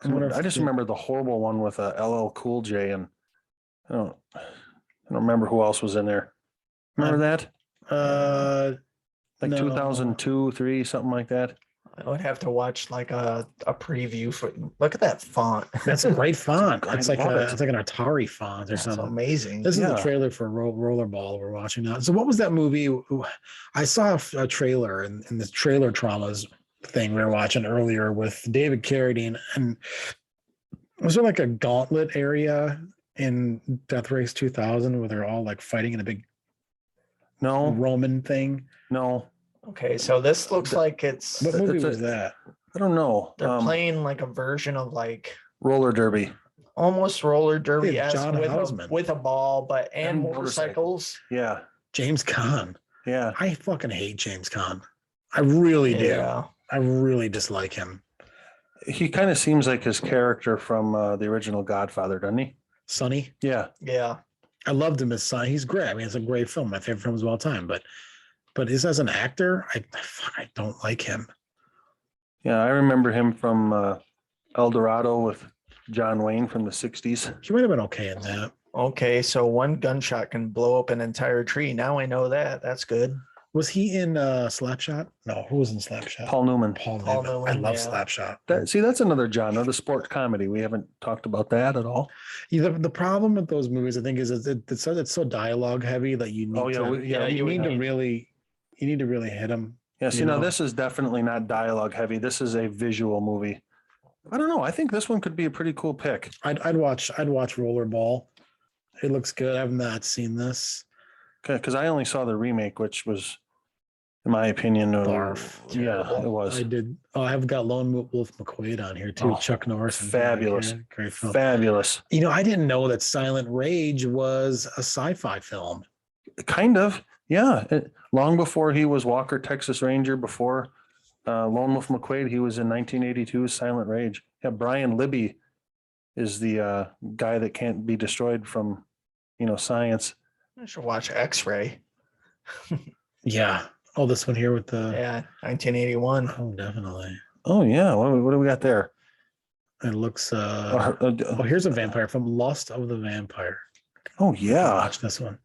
I I just remember the horrible one with LL Cool J, and I don't remember who else was in there. Remember that? Like no. 2002, 3, something like that. I would have to watch like a preview for. Look at that font. That's a great font. I It's like love it. it's like an Atari font or That's something. amazing. This is the Yeah. trailer for Rollerball we're watching now. So what was that movie? I saw a trailer in this trailer traumas thing we were watching earlier with David Carradine, and was there like a gauntlet area in Death Race 2000 where they're all like fighting in a big No, Roman thing? no, Okay, so this looks like it's What movie It's was that? I don't know. they're playing like a version of like roller derby. almost roller derby Yeah, as John Houseman. with a ball, but and And motorcycles. Yeah, James Caan. yeah. I fucking hate James Caan. I really do. Yeah. I really dislike him. He kind of seems like his character from the original Godfather, doesn't he? Sonny. Yeah. Yeah. I loved him as Sonny. He's great. I mean, it's a great film. My favorite films of all time. But as an actor, I don't like him. Yeah, I remember him from El Dorado with John Wayne from the 60s. He might have been okay in that. Okay, so one gunshot can blow up an entire tree. Now I know that. That's good. Was he in Slapshot? No, who was in Slapshot? Paul Newman. Paul Paul Newman. I Newman, love yeah. Slapshot. See, that's another genre, the sport comedy. We haven't talked about that at all. Yeah, the problem with those movies, I think, is it's so dialogue heavy that you need you need to really hit them. Yeah, see, now this is definitely not dialogue heavy. This is a visual movie. I don't know. I think this one could be a pretty cool pick. I'd watch Rollerball. It looks good. I've not seen this. Okay, because I only saw the remake, which was, in my opinion, barf. Yeah, it was. I did. Oh, I've got Lone Wolf McQuaid on here too. Chuck Norris. Fabulous. Great film. Fabulous. I didn't know that Silent Rage was a sci-fi film. Kind of. Yeah. Long before he was Walker, Texas Ranger, before Lone Wolf McQuaid, he was in 1982's Silent Rage. Yeah, Brian Libby is the guy that can't be destroyed from, science. I should watch X-Ray. Yeah. Oh, this one here with the 1981. Oh, definitely. Oh yeah. What do we got there? It looks here's a vampire film, Lust of the Vampire. Oh yeah. Watch this one.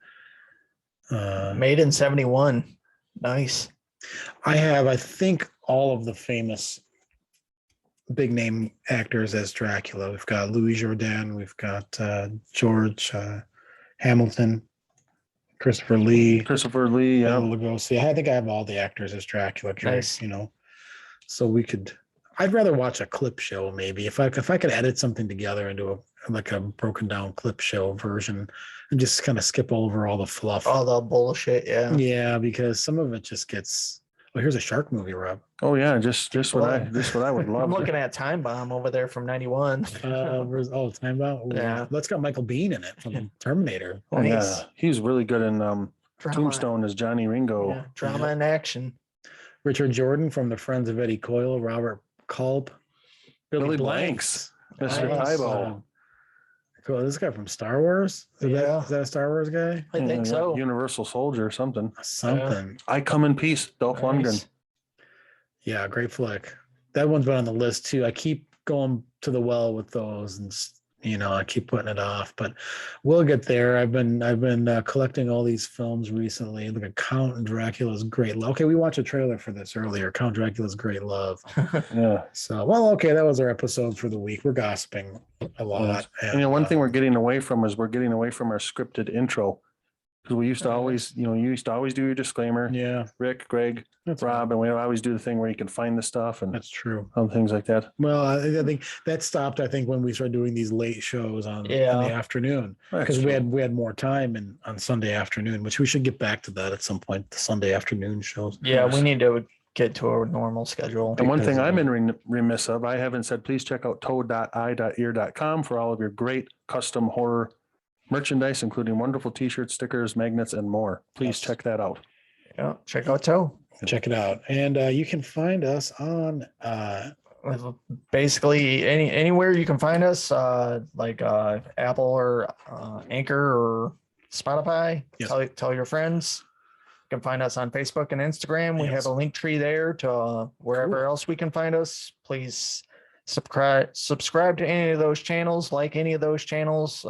Made in 71. Nice. I think all of the famous big name actors as Dracula. We've got Louis Jourdan, we've got George Hamilton, Christopher Lee, yeah. Lugosi. I think I have all the actors as Dracula. Nice. So we could. I'd rather watch a clip show maybe if I could edit something together into a broken down clip show version and just kind of skip over all the fluff, all the bullshit. Yeah, because some of it just gets. Well, here's a shark movie, Rob. Oh yeah, just what I would love. I'm looking at Time Bomb over there from 91. Time Bomb. Yeah, that's got Michael Biehn in it from Terminator. Oh nice. Yeah, he's really good in Tombstone as Johnny Ringo. Yeah, drama and action. Richard Jordan from the Friends of Eddie Coyle, Robert Culp, Billy Blanks, Mr. Tybo. Cool. This guy from Star Wars? Is that a Star Wars guy? I think so. Universal Soldier or something. I Come in Peace, Dolph Lundgren. Yeah, great flick. That one's been on the list too. I keep going to the well with those, and I keep putting it off, but we'll get there. I've been collecting all these films recently. Look at Count Dracula's Great Love. Okay, we watched a trailer for this earlier. Count Dracula's Great Love. Yeah. So, okay, that was our episode for the week. We're gossiping a lot. And one thing we're getting away from our scripted intro, because we used to always, you used to always do your disclaimer. Yeah. Rick, Greg, Rob, and we always do the thing where you can find the stuff, and that's true. Things like that. Well, I think that stopped. I think when we started doing these late shows in the afternoon, because we had more time on Sunday afternoon, which we should get back to that at some point. The Sunday afternoon shows. Yeah, we need to get to a normal schedule. And one thing I'm in remiss of, I haven't said, please check out toe.i.ear.com for all of your great custom horror merchandise, including wonderful t-shirts, stickers, magnets, and more. Please check that out. Yeah, check out Toe. Check it out. And you can find us on basically anywhere you can find us, like Apple or Anchor or Spotify. Yes. Tell your friends. You can find us on Facebook and Instagram. We have a link tree there to wherever else we can find us. Please subscribe to any of those channels, like any of those channels.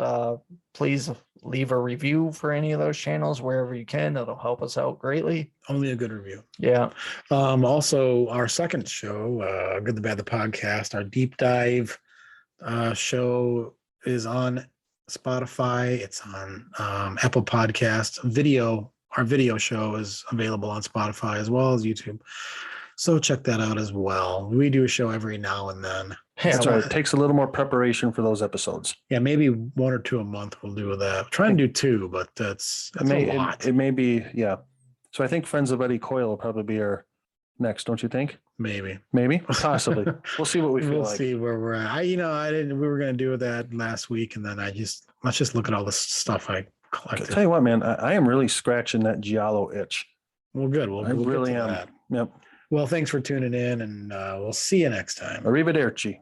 Please leave a review for any of those channels wherever you can. It'll help us out greatly. Only a good review. Yeah. Also, our second show, Good, the Bad, the Podcast, our deep dive show is on Spotify. It's on Apple Podcasts. Our video show is available on Spotify as well as YouTube. So check that out as well. We do a show every now and then. That's right. It takes a little more preparation for those episodes. Yeah, maybe 1 or 2 a month we'll do that. Try and do 2, but that's a lot. It may be, yeah. So I think Friends of Eddie Coyle will probably be our next, don't you think? Maybe, possibly. We'll see what we feel like. We'll see where we're at. We were going to do that last week, and then let's just look at all the stuff I collected. I'll tell you what, man, I am really scratching that Giallo itch. Well, good. I really am. That. Yep. Well, thanks for tuning in, and we'll see you next time. Arrivederci.